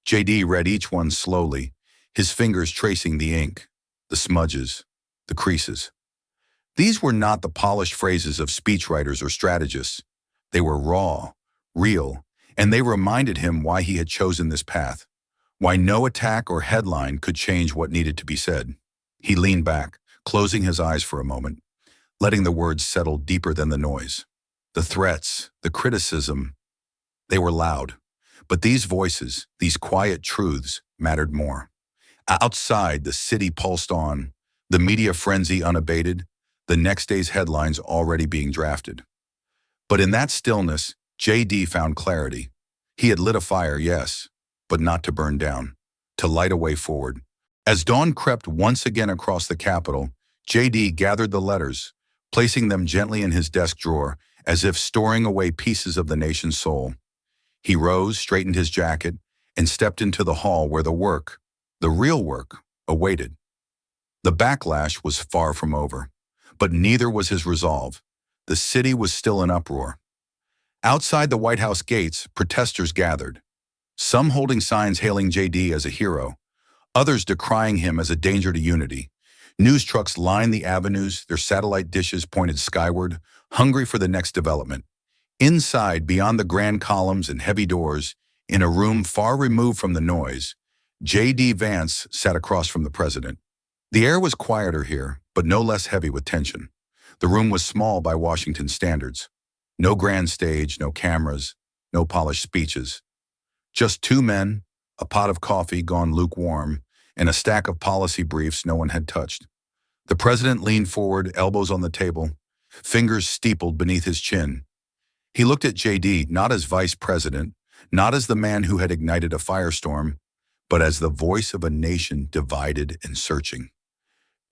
JD read each one slowly, his fingers tracing the ink, the smudges, the creases. These were not the polished phrases of speechwriters or strategists. They were raw, real, and they reminded him why he had chosen this path, why no attack or headline could change what needed to be said. He leaned back, closing his eyes for a moment, letting the words settle deeper than the noise. The threats, the criticism, they were loud. But these voices, these quiet truths, mattered more. Outside, the city pulsed on, the media frenzy unabated, the next day's headlines already being drafted. But in that stillness, JD found clarity. He had lit a fire, yes, but not to burn down, to light a way forward. As dawn crept once again across the Capitol, JD gathered the letters, placing them gently in his desk drawer, as if storing away pieces of the nation's soul. He rose, straightened his jacket, and stepped into the hall where the work, the real work, awaited. The backlash was far from over, but neither was his resolve. The city was still in uproar. Outside the White House gates, protesters gathered, some holding signs hailing JD as a hero, others decrying him as a danger to unity. News trucks lined the avenues, their satellite dishes pointed skyward, hungry for the next development. Inside, beyond the grand columns and heavy doors, in a room far removed from the noise, J.D. Vance sat across from the president. The air was quieter here, but no less heavy with tension. The room was small by Washington standards. No grand stage, no cameras, no polished speeches. Just two men, a pot of coffee gone lukewarm, and a stack of policy briefs no one had touched. The president leaned forward, elbows on the table, fingers steepled beneath his chin. He looked at JD not as vice president, not as the man who had ignited a firestorm, but as the voice of a nation divided and searching.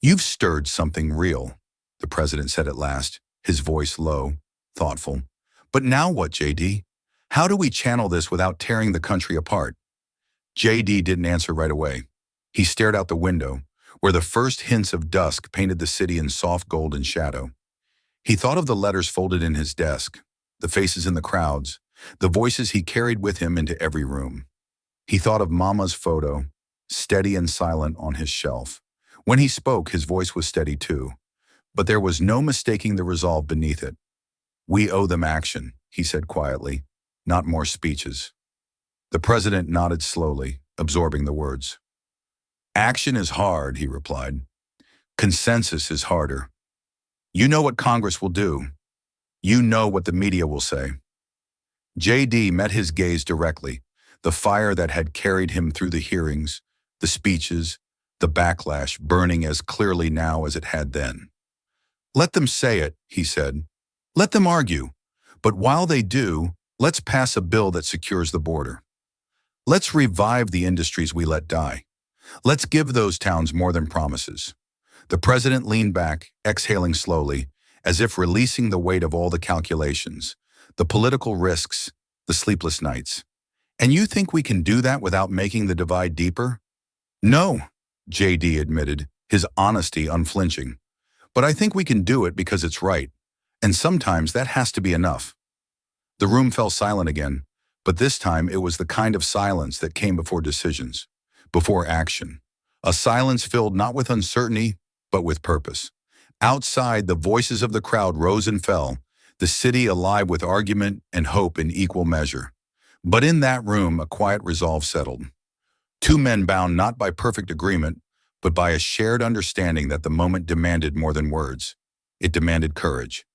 You've stirred something real, the president said at last, his voice low, thoughtful. But now what, JD? How do we channel this without tearing the country apart? JD didn't answer right away. He stared out the window, where the first hints of dusk painted the city in soft golden shadow. He thought of the letters folded in his desk, the faces in the crowds, the voices he carried with him into every room. He thought of Mama's photo, steady and silent on his shelf. When he spoke, his voice was steady too, but there was no mistaking the resolve beneath it. We owe them action, he said quietly, not more speeches. The president nodded slowly, absorbing the words. Action is hard, he replied. Consensus is harder. You know what Congress will do. You know what the media will say. JD met his gaze directly, the fire that had carried him through the hearings, the speeches, the backlash burning as clearly now as it had then. Let them say it, he said. Let them argue. But while they do, let's pass a bill that secures the border. Let's revive the industries we let die. Let's give those towns more than promises. The president leaned back, exhaling slowly, as if releasing the weight of all the calculations, the political risks, the sleepless nights. And you think we can do that without making the divide deeper? No, JD admitted, his honesty unflinching. But I think we can do it because it's right. And sometimes that has to be enough. The room fell silent again, but this time it was the kind of silence that came before decisions, before action. A silence filled not with uncertainty, but with purpose. Outside, the voices of the crowd rose and fell, the city alive with argument and hope in equal measure. But in that room, a quiet resolve settled. Two men bound not by perfect agreement, but by a shared understanding that the moment demanded more than words. It demanded courage.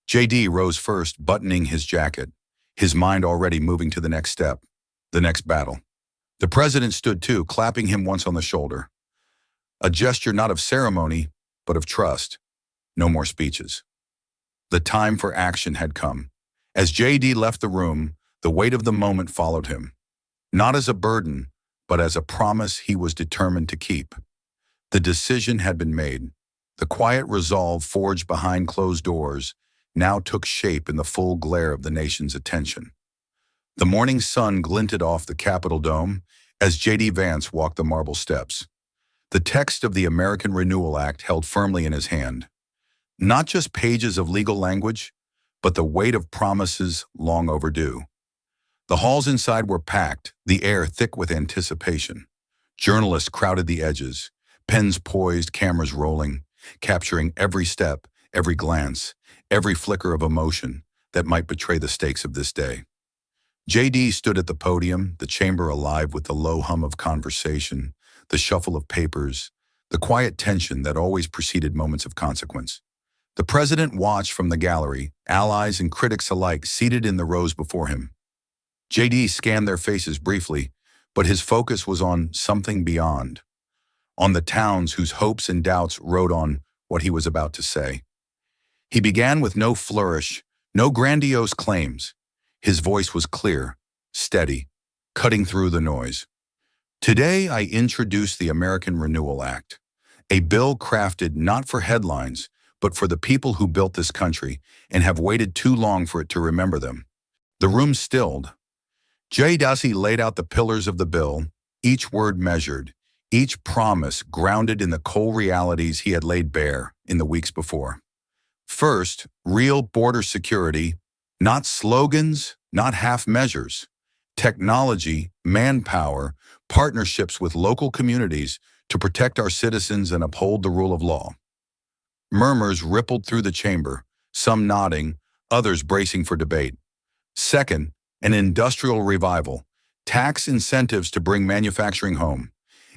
JD rose first, buttoning his jacket, his mind already moving to the next step, the next battle. The president stood too, clapping him once on the shoulder. A gesture not of ceremony, but of trust. No more speeches. The time for action had come. As JD left the room, the weight of the moment followed him. Not as a burden, but as a promise he was determined to keep. The decision had been made. The quiet resolve forged behind closed doors now took shape in the full glare of the nation's attention. The morning sun glinted off the Capitol dome as J.D. Vance walked the marble steps. The text of the American Renewal Act held firmly in his hand. Not just pages of legal language, but the weight of promises long overdue. The halls inside were packed, the air thick with anticipation. Journalists crowded the edges, pens poised, cameras rolling, capturing every step, every glance, every flicker of emotion that might betray the stakes of this day. JD stood at the podium, the chamber alive with the low hum of conversation, the shuffle of papers, the quiet tension that always preceded moments of consequence. The president watched from the gallery, allies and critics alike seated in the rows before him. JD scanned their faces briefly, but his focus was on something beyond, on the towns whose hopes and doubts rode on what he was about to say. He began with no flourish, no grandiose claims. His voice was clear, steady, cutting through the noise. Today, I introduce the American Renewal Act, a bill crafted not for headlines, but for the people who built this country and have waited too long for it to remember them. The room stilled. Jay Ducey laid out the pillars of the bill, each word measured, each promise grounded in the cold realities he had laid bare in the weeks before. First, real border security, not slogans, not half measures. Technology, manpower, partnerships with local communities to protect our citizens and uphold the rule of law. Murmurs rippled through the chamber, some nodding, others bracing for debate. Second, an industrial revival, tax incentives to bring manufacturing home,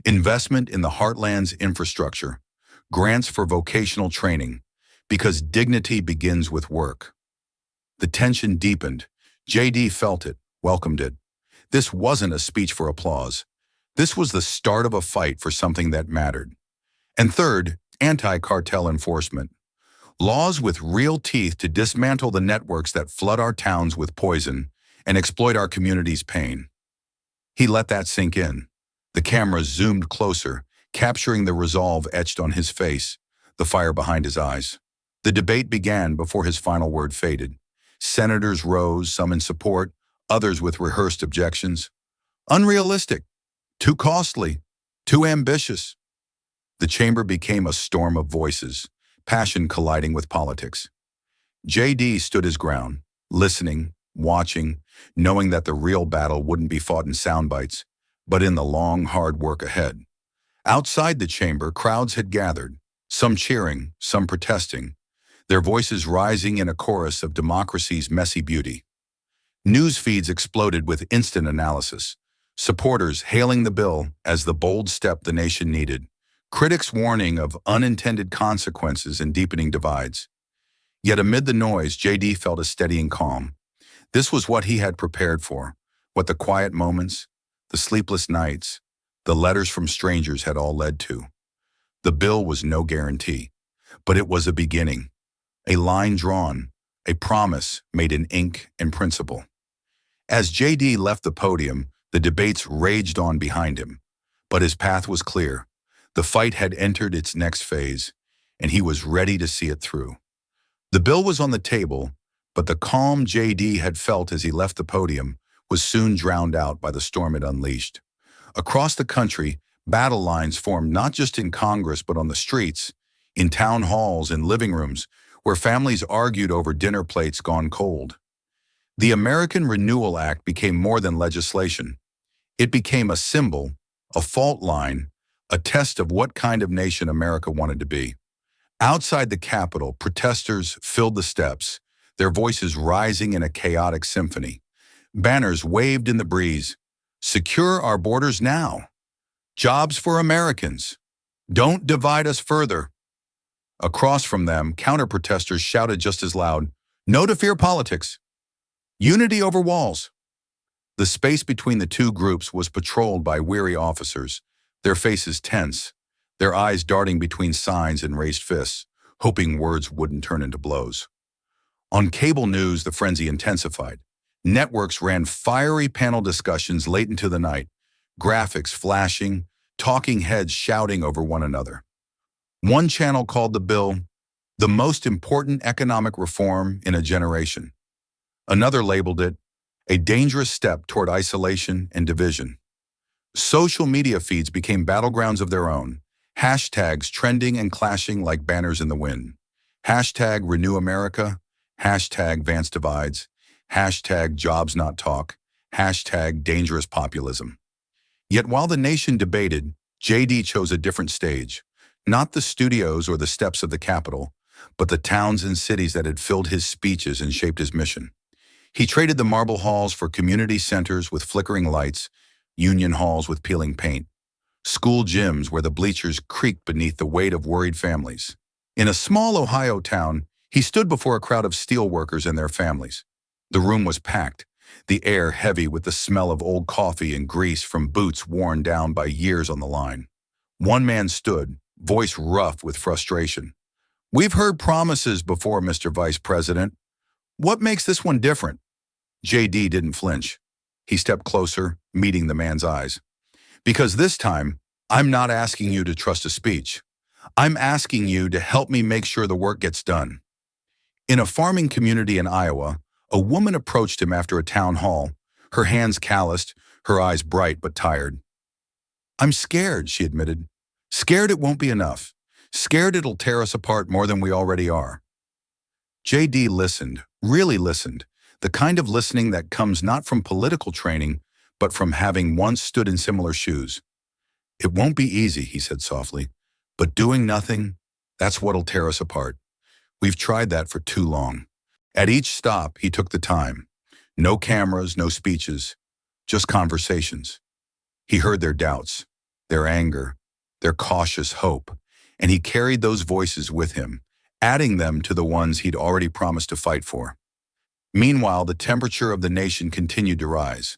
investment in the heartland's infrastructure, grants for vocational training, because dignity begins with work. The tension deepened. JD felt it, welcomed it. This wasn't a speech for applause. This was the start of a fight for something that mattered. And third, anti-cartel enforcement. Laws with real teeth to dismantle the networks that flood our towns with poison and exploit our community's pain. He let that sink in. The camera zoomed closer, capturing the resolve etched on his face, the fire behind his eyes. The debate began before his final word faded. Senators rose, some in support, others with rehearsed objections. Unrealistic, too costly, too ambitious. The chamber became a storm of voices, passion colliding with politics. JD stood his ground, listening, watching, knowing that the real battle wouldn't be fought in sound bites, but in the long, hard work ahead. Outside the chamber, crowds had gathered, some cheering, some protesting, their voices rising in a chorus of democracy's messy beauty. News feeds exploded with instant analysis, supporters hailing the bill as the bold step the nation needed, critics warning of unintended consequences and deepening divides. Yet amid the noise, JD felt a steadying calm. This was what he had prepared for, what the quiet moments, the sleepless nights, the letters from strangers had all led to. The bill was no guarantee, but it was a beginning, a line drawn, a promise made in ink and principle. As JD left the podium, the debates raged on behind him, but his path was clear. The fight had entered its next phase, and he was ready to see it through. The bill was on the table, but the calm JD had felt as he left the podium was soon drowned out by the storm it unleashed. Across the country, battle lines formed not just in Congress but on the streets, in town halls and living rooms, where families argued over dinner plates gone cold. The American Renewal Act became more than legislation. It became a symbol, a fault line, a test of what kind of nation America wanted to be. Outside the Capitol, protesters filled the steps, their voices rising in a chaotic symphony. Banners waved in the breeze. "Secure our borders now. Jobs for Americans. Don't divide us further." Across from them, counter-protesters shouted just as loud, "No to fear politics. Unity over walls." The space between the two groups was patrolled by weary officers, their faces tense, their eyes darting between signs and raised fists, hoping words wouldn't turn into blows. On cable news, the frenzy intensified. Networks ran fiery panel discussions late into the night, graphics flashing, talking heads shouting over one another. One channel called the bill the most important economic reform in a generation. Another labeled it a dangerous step toward isolation and division. Social media feeds became battlegrounds of their own, hashtags trending and clashing like banners in the wind. Hashtag Renew America, hashtag Vance Divides, hashtag Jobs Not Talk, hashtag Dangerous Populism. Yet while the nation debated, JD chose a different stage, not the studios or the steps of the Capitol, but the towns and cities that had filled his speeches and shaped his mission. He traded the marble halls for community centers with flickering lights, union halls with peeling paint, school gyms where the bleachers creaked beneath the weight of worried families. In a small Ohio town, he stood before a crowd of steelworkers and their families. The room was packed, the air heavy with the smell of old coffee and grease from boots worn down by years on the line. One man stood, voice rough with frustration. "We've heard promises before, Mr. Vice President. What makes this one different?" JD didn't flinch. He stepped closer, meeting the man's eyes. "Because this time, I'm not asking you to trust a speech. I'm asking you to help me make sure the work gets done." In a farming community in Iowa, a woman approached him after a town hall, her hands calloused, her eyes bright but tired. "I'm scared," she admitted. "Scared it won't be enough. Scared it'll tear us apart more than we already are." JD listened, really listened, the kind of listening that comes not from political training, but from having once stood in similar shoes. "It won't be easy," he said softly, "but doing nothing, that's what'll tear us apart. We've tried that for too long." At each stop, he took the time. No cameras, no speeches, just conversations. He heard their doubts, their anger, their cautious hope, and he carried those voices with him, adding them to the ones he'd already promised to fight for. Meanwhile, the temperature of the nation continued to rise.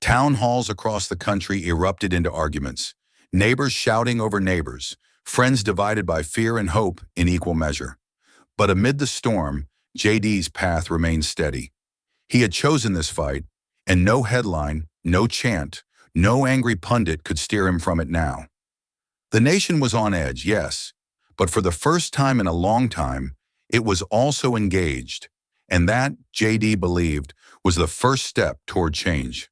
Town halls across the country erupted into arguments, neighbors shouting over neighbors, friends divided by fear and hope in equal measure. But amid the storm, JD's path remained steady. He had chosen this fight, and no headline, no chant, no angry pundit could steer him from it now. The nation was on edge, yes, but for the first time in a long time, it was also engaged, and that, JD believed, was the first step toward change.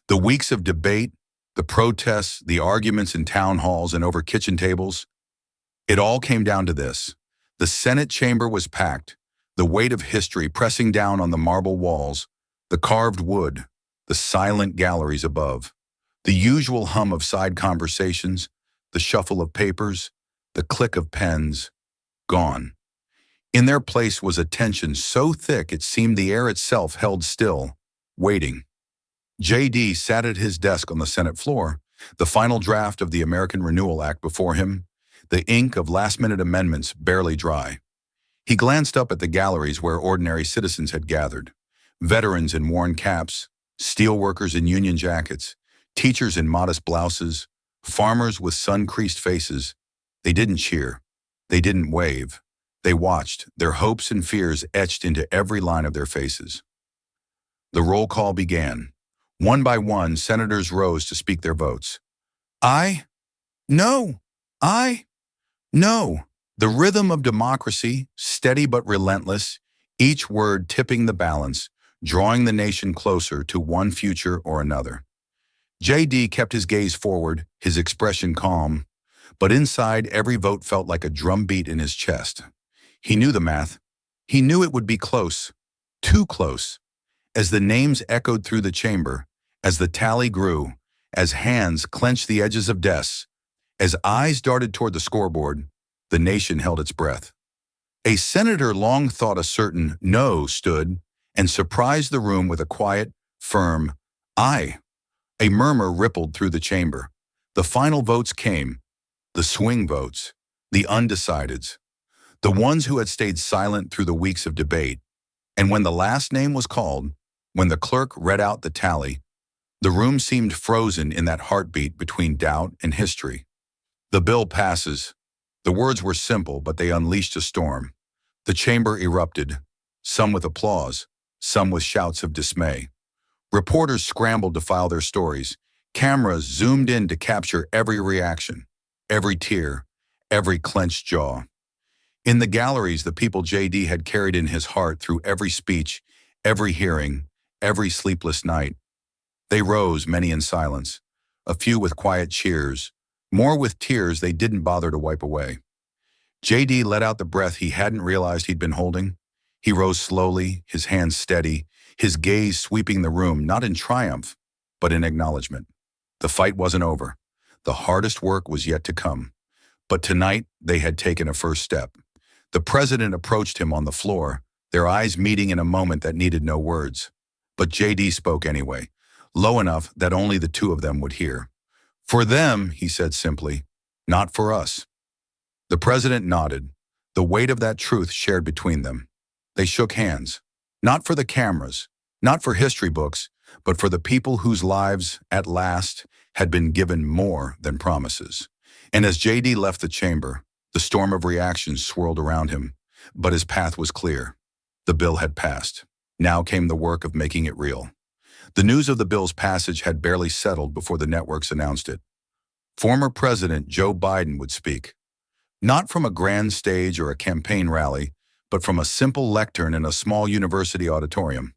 The weeks of debate, the protests, the arguments in town halls and over kitchen tables, it all came down to this. The Senate chamber was packed, the weight of history pressing down on the marble walls, the carved wood, the silent galleries above, the usual hum of side conversations, the shuffle of papers, the click of pens, gone. In their place was a tension so thick it seemed the air itself held still, waiting. JD sat at his desk on the Senate floor, the final draft of the American Renewal Act before him, the ink of last-minute amendments barely dry. He glanced up at the galleries where ordinary citizens had gathered, veterans in worn caps, steelworkers in union jackets, teachers in modest blouses, farmers with sun-creased faces. They didn't cheer. They didn't wave. They watched, their hopes and fears etched into every line of their faces. The roll call began. One by one, senators rose to speak their votes. "Aye," "No," "Aye," "No." The rhythm of democracy, steady but relentless, each word tipping the balance, drawing the nation closer to one future or another. JD kept his gaze forward, his expression calm, but inside every vote felt like a drumbeat in his chest. He knew the math. He knew it would be close, too close. As the names echoed through the chamber, as the tally grew, as hands clenched the edges of desks, as eyes darted toward the scoreboard, the nation held its breath. A senator long thought a certain no stood and surprised the room with a quiet, firm aye. A murmur rippled through the chamber. The final votes came, the swing votes, the undecideds, the ones who had stayed silent through the weeks of debate. And when the last name was called, when the clerk read out the tally, the room seemed frozen in that heartbeat between doubt and history. The bill passes. The words were simple, but they unleashed a storm. The chamber erupted, some with applause, some with shouts of dismay. Reporters scrambled to file their stories. Cameras zoomed in to capture every reaction, every tear, every clenched jaw. In the galleries, the people JD had carried in his heart through every speech, every hearing, every sleepless night. They rose, many in silence, a few with quiet cheers, more with tears they didn't bother to wipe away. JD let out the breath he hadn't realized he'd been holding. He rose slowly, his hands steady, his gaze sweeping the room, not in triumph, but in acknowledgement. The fight wasn't over. The hardest work was yet to come. But tonight, they had taken a first step. The president approached him on the floor, their eyes meeting in a moment that needed no words. But JD spoke anyway, low enough that only the two of them would hear. For them, he said simply, not for us. The president nodded, the weight of that truth shared between them. They shook hands, not for the cameras, not for history books, but for the people whose lives, at last, had been given more than promises. And as JD left the chamber, the storm of reactions swirled around him, but his path was clear. The bill had passed. Now came the work of making it real. The news of the bill's passage had barely settled before the networks announced it. Former President Joe Biden would speak, not from a grand stage or a campaign rally, but from a simple lectern in a small university auditorium,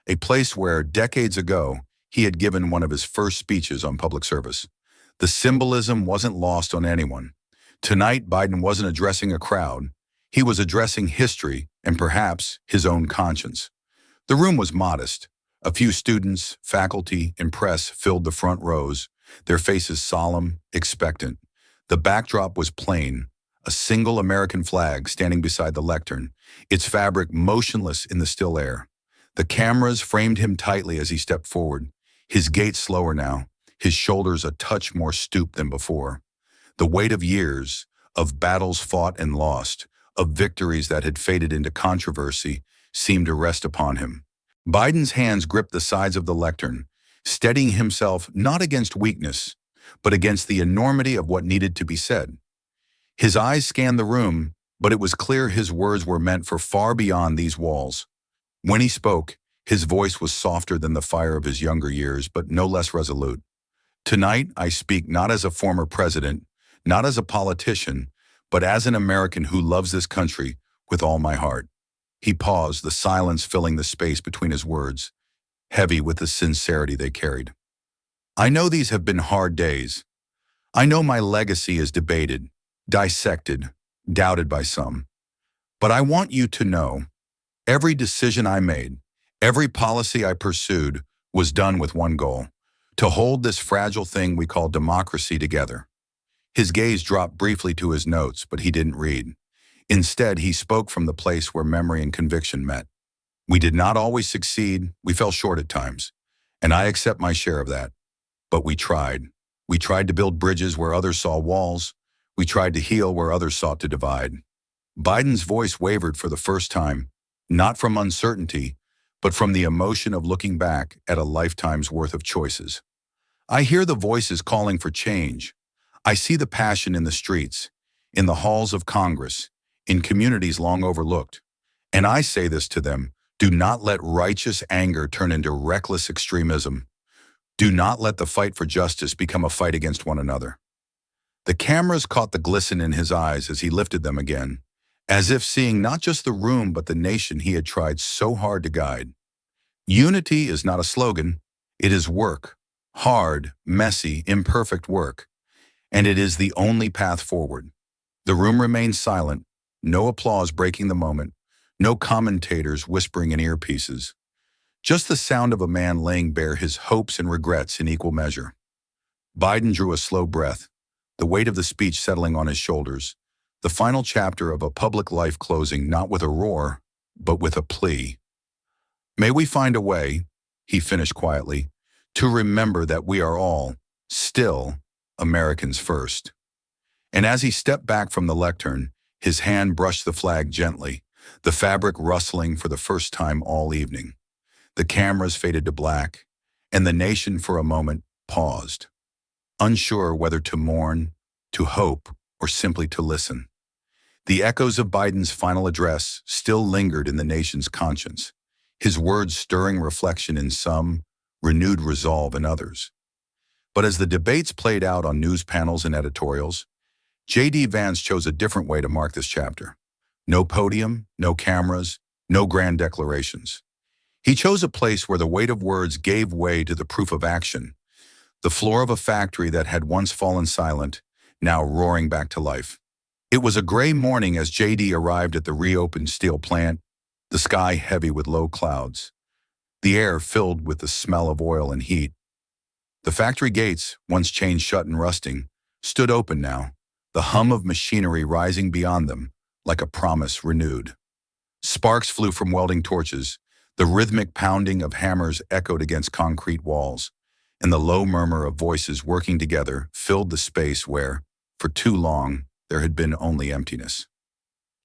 a place where, decades ago, he had given one of his first speeches on public service. The symbolism wasn't lost on anyone. Tonight, Biden wasn't addressing a crowd. He was addressing history and perhaps his own conscience. The room was modest. A few students, faculty, and press filled the front rows, their faces solemn, expectant. The backdrop was plain, a single American flag standing beside the lectern, its fabric motionless in the still air. The cameras framed him tightly as he stepped forward, his gait slower now, his shoulders a touch more stooped than before. The weight of years, of battles fought and lost, of victories that had faded into controversy, seemed to rest upon him. Biden's hands gripped the sides of the lectern, steadying himself not against weakness, but against the enormity of what needed to be said. His eyes scanned the room, but it was clear his words were meant for far beyond these walls. When he spoke, his voice was softer than the fire of his younger years, but no less resolute. Tonight, I speak not as a former president, not as a politician, but as an American who loves this country with all my heart. He paused, the silence filling the space between his words, heavy with the sincerity they carried. I know these have been hard days. I know my legacy is debated, dissected, doubted by some. But I want you to know, every decision I made, every policy I pursued was done with one goal, to hold this fragile thing we call democracy together. His gaze dropped briefly to his notes, but he didn't read. Instead, he spoke from the place where memory and conviction met. We did not always succeed, we fell short at times, and I accept my share of that. But we tried. We tried to build bridges where others saw walls. We tried to heal where others sought to divide. Biden's voice wavered for the first time, not from uncertainty, but from the emotion of looking back at a lifetime's worth of choices. I hear the voices calling for change. I see the passion in the streets, in the halls of Congress, in communities long overlooked. And I say this to them, do not let righteous anger turn into reckless extremism. Do not let the fight for justice become a fight against one another. The cameras caught the glisten in his eyes as he lifted them again, as if seeing not just the room but the nation he had tried so hard to guide. Unity is not a slogan, it is work. Hard, messy, imperfect work. And it is the only path forward. The room remained silent, no applause breaking the moment, no commentators whispering in earpieces. Just the sound of a man laying bare his hopes and regrets in equal measure. Biden drew a slow breath, the weight of the speech settling on his shoulders, the final chapter of a public life closing not with a roar, but with a plea. May we find a way, he finished quietly, to remember that we are all, still, Americans first. And as he stepped back from the lectern, his hand brushed the flag gently, the fabric rustling for the first time all evening. The cameras faded to black, and the nation for a moment paused, unsure whether to mourn, to hope, or simply to listen. The echoes of Biden's final address still lingered in the nation's conscience, his words stirring reflection in some, renewed resolve in others. But as the debates played out on news panels and editorials, J.D. Vance chose a different way to mark this chapter. No podium, no cameras, no grand declarations. He chose a place where the weight of words gave way to the proof of action, the floor of a factory that had once fallen silent, now roaring back to life. It was a gray morning as J.D. arrived at the reopened steel plant, the sky heavy with low clouds, the air filled with the smell of oil and heat. The factory gates, once chained shut and rusting, stood open now, the hum of machinery rising beyond them, like a promise renewed. Sparks flew from welding torches, the rhythmic pounding of hammers echoed against concrete walls, and the low murmur of voices working together filled the space where, for too long, there had been only emptiness.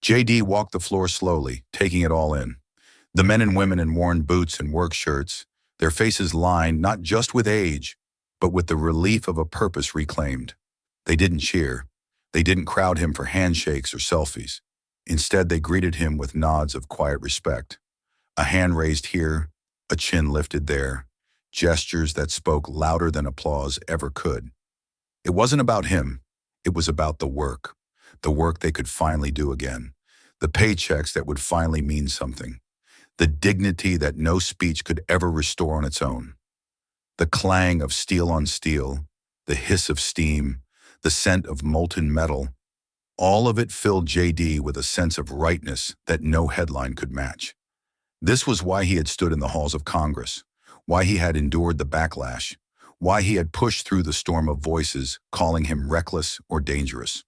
J.D. walked the floor slowly, taking it all in. The men and women in worn boots and work shirts, their faces lined not just with age, but with the relief of a purpose reclaimed. They didn't cheer. They didn't crowd him for handshakes or selfies. Instead, they greeted him with nods of quiet respect. A hand raised here, a chin lifted there, gestures that spoke louder than applause ever could. It wasn't about him. It was about the work they could finally do again, the paychecks that would finally mean something, the dignity that no speech could ever restore on its own. The clang of steel on steel, the hiss of steam, the scent of molten metal, all of it filled J.D. with a sense of rightness that no headline could match. This was why he had stood in the halls of Congress, why he had endured the backlash, why he had pushed through the storm of voices calling him reckless or dangerous.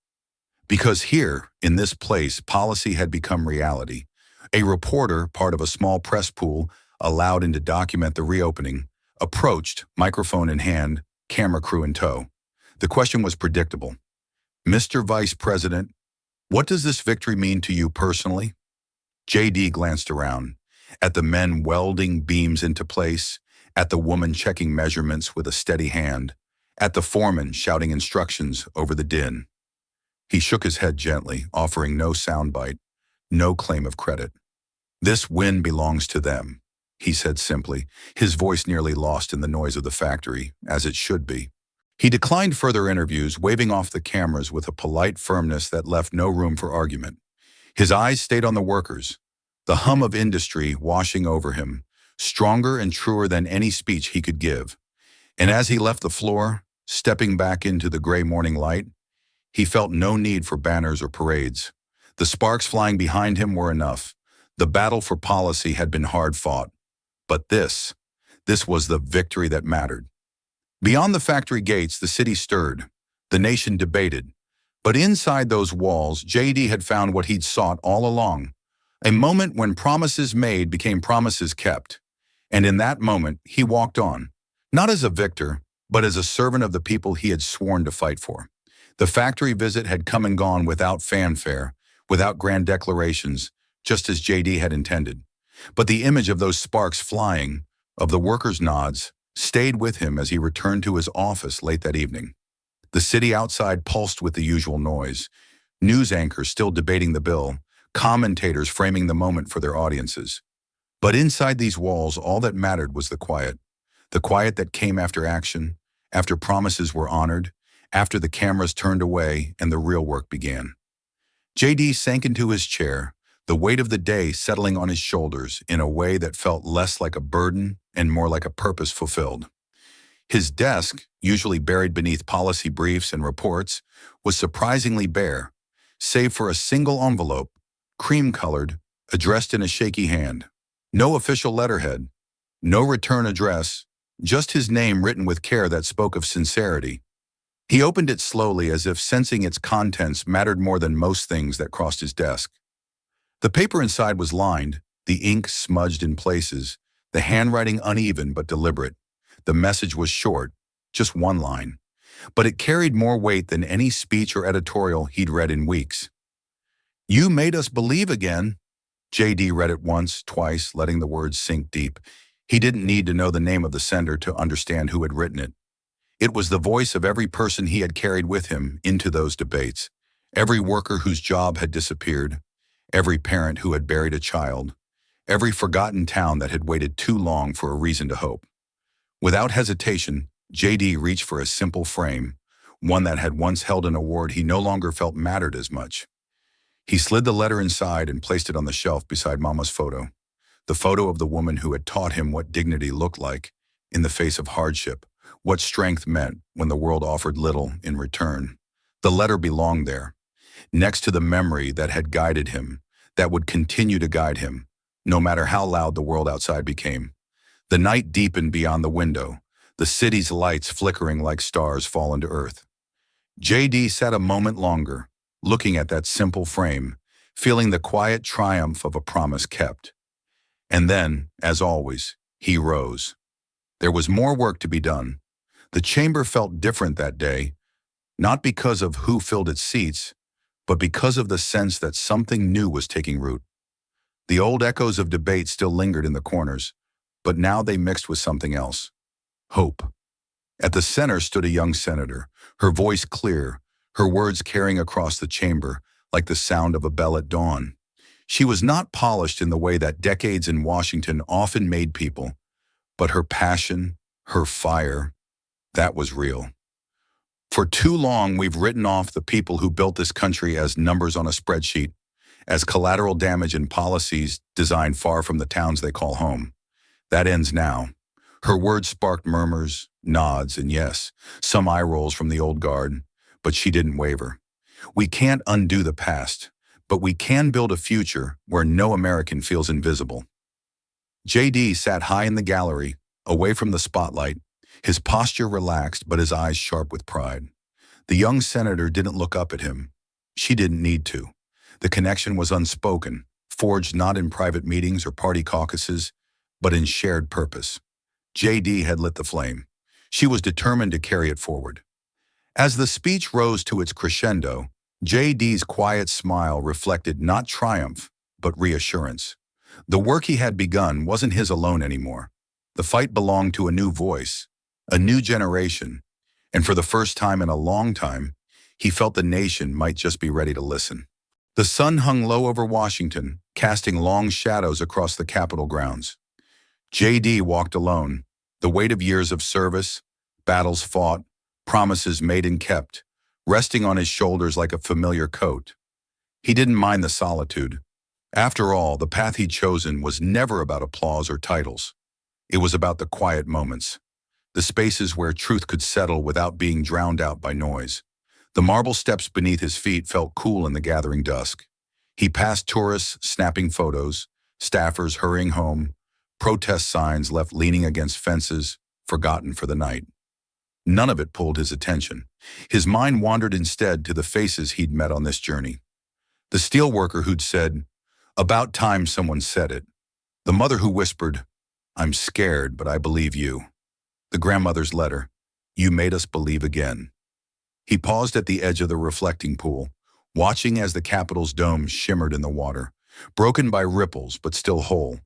Because here, in this place, policy had become reality. A reporter, part of a small press pool, allowed in to document the reopening, approached, microphone in hand, camera crew in tow. The question was predictable. Mr. Vice President, what does this victory mean to you personally? J.D. glanced around, at the men welding beams into place, at the woman checking measurements with a steady hand, at the foreman shouting instructions over the din. He shook his head gently, offering no soundbite, no claim of credit. This win belongs to them, he said simply, his voice nearly lost in the noise of the factory, as it should be. He declined further interviews, waving off the cameras with a polite firmness that left no room for argument. His eyes stayed on the workers, the hum of industry washing over him, stronger and truer than any speech he could give. And as he left the floor, stepping back into the gray morning light, he felt no need for banners or parades. The sparks flying behind him were enough. The battle for policy had been hard fought. But this was the victory that mattered. Beyond the factory gates, the city stirred. The nation debated. But inside those walls, J.D. had found what he'd sought all along. A moment when promises made became promises kept. And in that moment, he walked on, not as a victor, but as a servant of the people he had sworn to fight for. The factory visit had come and gone without fanfare, without grand declarations, just as J.D. had intended. But the image of those sparks flying, of the workers' nods, stayed with him as he returned to his office late that evening. The city outside pulsed with the usual noise, news anchors still debating the bill, commentators framing the moment for their audiences. But inside these walls, all that mattered was the quiet that came after action, after promises were honored, after the cameras turned away and the real work began. J.D. sank into his chair, the weight of the day settling on his shoulders in a way that felt less like a burden and more like a purpose fulfilled. His desk, usually buried beneath policy briefs and reports, was surprisingly bare, save for a single envelope, cream-colored, addressed in a shaky hand. No official letterhead, no return address, just his name written with care that spoke of sincerity. He opened it slowly as if sensing its contents mattered more than most things that crossed his desk. The paper inside was lined, the ink smudged in places, the handwriting uneven but deliberate. The message was short, just one line, but it carried more weight than any speech or editorial he'd read in weeks. "You made us believe again." JD read it once, twice, letting the words sink deep. He didn't need to know the name of the sender to understand who had written it. It was the voice of every person he had carried with him into those debates, every worker whose job had disappeared, every parent who had buried a child, every forgotten town that had waited too long for a reason to hope. Without hesitation, JD reached for a simple frame, one that had once held an award he no longer felt mattered as much. He slid the letter inside and placed it on the shelf beside Mama's photo, the photo of the woman who had taught him what dignity looked like in the face of hardship, what strength meant when the world offered little in return. The letter belonged there, next to the memory that had guided him, that would continue to guide him, no matter how loud the world outside became. The night deepened beyond the window, the city's lights flickering like stars fallen to earth. JD sat a moment longer, looking at that simple frame, feeling the quiet triumph of a promise kept. And then, as always, he rose. There was more work to be done. The chamber felt different that day, not because of who filled its seats, but because of the sense that something new was taking root. The old echoes of debate still lingered in the corners, but now they mixed with something else: hope. At the center stood a young senator, her voice clear, her words carrying across the chamber like the sound of a bell at dawn. She was not polished in the way that decades in Washington often made people, but her passion, her fire, that was real. For too long, we've written off the people who built this country as numbers on a spreadsheet, as collateral damage in policies designed far from the towns they call home. That ends now. Her words sparked murmurs, nods, and yes, some eye rolls from the old guard, but she didn't waver. We can't undo the past, but we can build a future where no American feels invisible. JD sat high in the gallery, away from the spotlight, his posture relaxed but his eyes sharp with pride. The young senator didn't look up at him. She didn't need to. The connection was unspoken, forged not in private meetings or party caucuses, but in shared purpose. JD had lit the flame. She was determined to carry it forward. As the speech rose to its crescendo, JD's quiet smile reflected not triumph, but reassurance. The work he had begun wasn't his alone anymore. The fight belonged to a new voice, a new generation, and for the first time in a long time, he felt the nation might just be ready to listen. The sun hung low over Washington, casting long shadows across the Capitol grounds. JD walked alone, the weight of years of service, battles fought, promises made and kept, resting on his shoulders like a familiar coat. He didn't mind the solitude. After all, the path he'd chosen was never about applause or titles. It was about the quiet moments, the spaces where truth could settle without being drowned out by noise. The marble steps beneath his feet felt cool in the gathering dusk. He passed tourists snapping photos, staffers hurrying home, protest signs left leaning against fences, forgotten for the night. None of it pulled his attention. His mind wandered instead to the faces he'd met on this journey. The steelworker who'd said, "About time someone said it." The mother who whispered, "I'm scared, but I believe you." The grandmother's letter, "You made us believe again." He paused at the edge of the reflecting pool, watching as the Capitol's dome shimmered in the water, broken by ripples but still whole.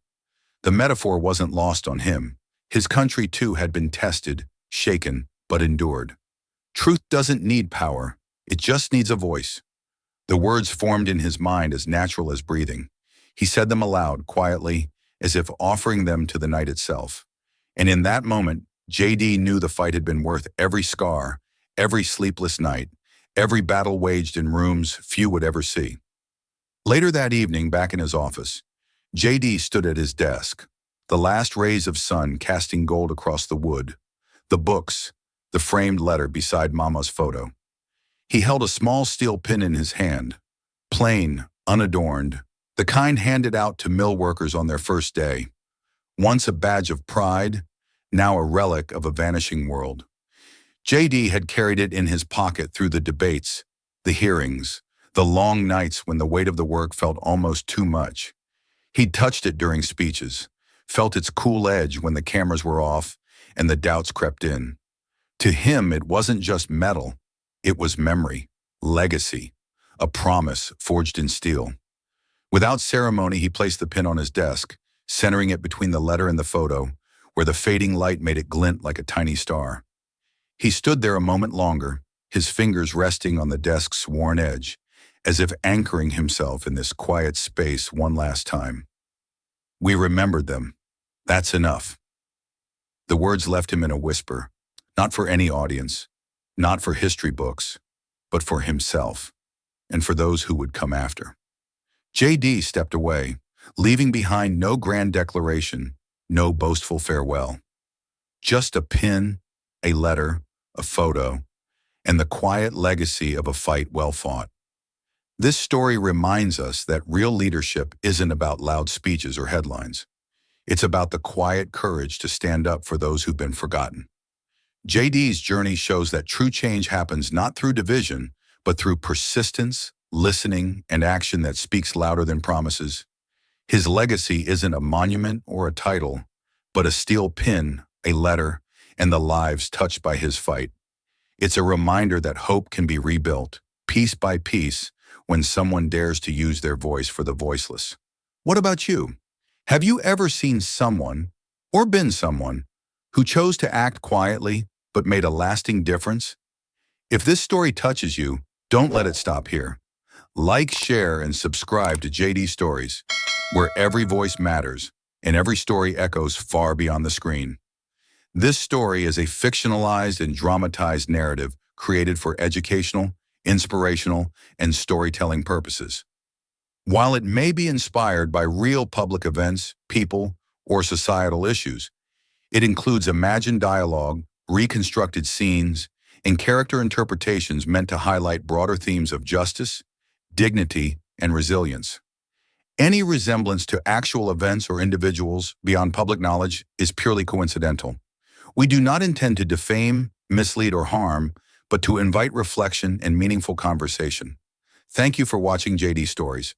The metaphor wasn't lost on him. His country too had been tested, shaken, but endured. Truth doesn't need power, it just needs a voice. The words formed in his mind as natural as breathing. He said them aloud, quietly, as if offering them to the night itself. And in that moment, JD knew the fight had been worth every scar, every sleepless night, every battle waged in rooms few would ever see. Later that evening, back in his office, JD stood at his desk, the last rays of sun casting gold across the wood, the books, the framed letter beside Mama's photo. He held a small steel pin in his hand, plain, unadorned, the kind handed out to mill workers on their first day. Once a badge of pride, now a relic of a vanishing world. JD had carried it in his pocket through the debates, the hearings, the long nights when the weight of the work felt almost too much. He'd touched it during speeches, felt its cool edge when the cameras were off and the doubts crept in. To him, it wasn't just metal, it was memory, legacy, a promise forged in steel. Without ceremony, he placed the pin on his desk, centering it between the letter and the photo, where the fading light made it glint like a tiny star. He stood there a moment longer, his fingers resting on the desk's worn edge, as if anchoring himself in this quiet space one last time. We remembered them. That's enough. The words left him in a whisper, not for any audience, not for history books, but for himself, and for those who would come after. JD stepped away, leaving behind no grand declaration, no boastful farewell. Just a pin, a letter, a photo, and the quiet legacy of a fight well fought. This story reminds us that real leadership isn't about loud speeches or headlines. It's about the quiet courage to stand up for those who've been forgotten. JD's journey shows that true change happens not through division, but through persistence, listening, and action that speaks louder than promises. His legacy isn't a monument or a title, but a steel pin, a letter, and the lives touched by his fight. It's a reminder that hope can be rebuilt, piece by piece, when someone dares to use their voice for the voiceless. What about you? Have you ever seen someone, or been someone, who chose to act quietly but made a lasting difference? If this story touches you, don't let it stop here. Like, share, and subscribe to JD Stories, where every voice matters and every story echoes far beyond the screen. This story is a fictionalized and dramatized narrative created for educational, inspirational, and storytelling purposes. While it may be inspired by real public events, people, or societal issues, it includes imagined dialogue, reconstructed scenes, and character interpretations meant to highlight broader themes of justice, dignity, and resilience. Any resemblance to actual events or individuals beyond public knowledge is purely coincidental. We do not intend to defame, mislead, or harm, but to invite reflection and meaningful conversation. Thank you for watching JD Stories.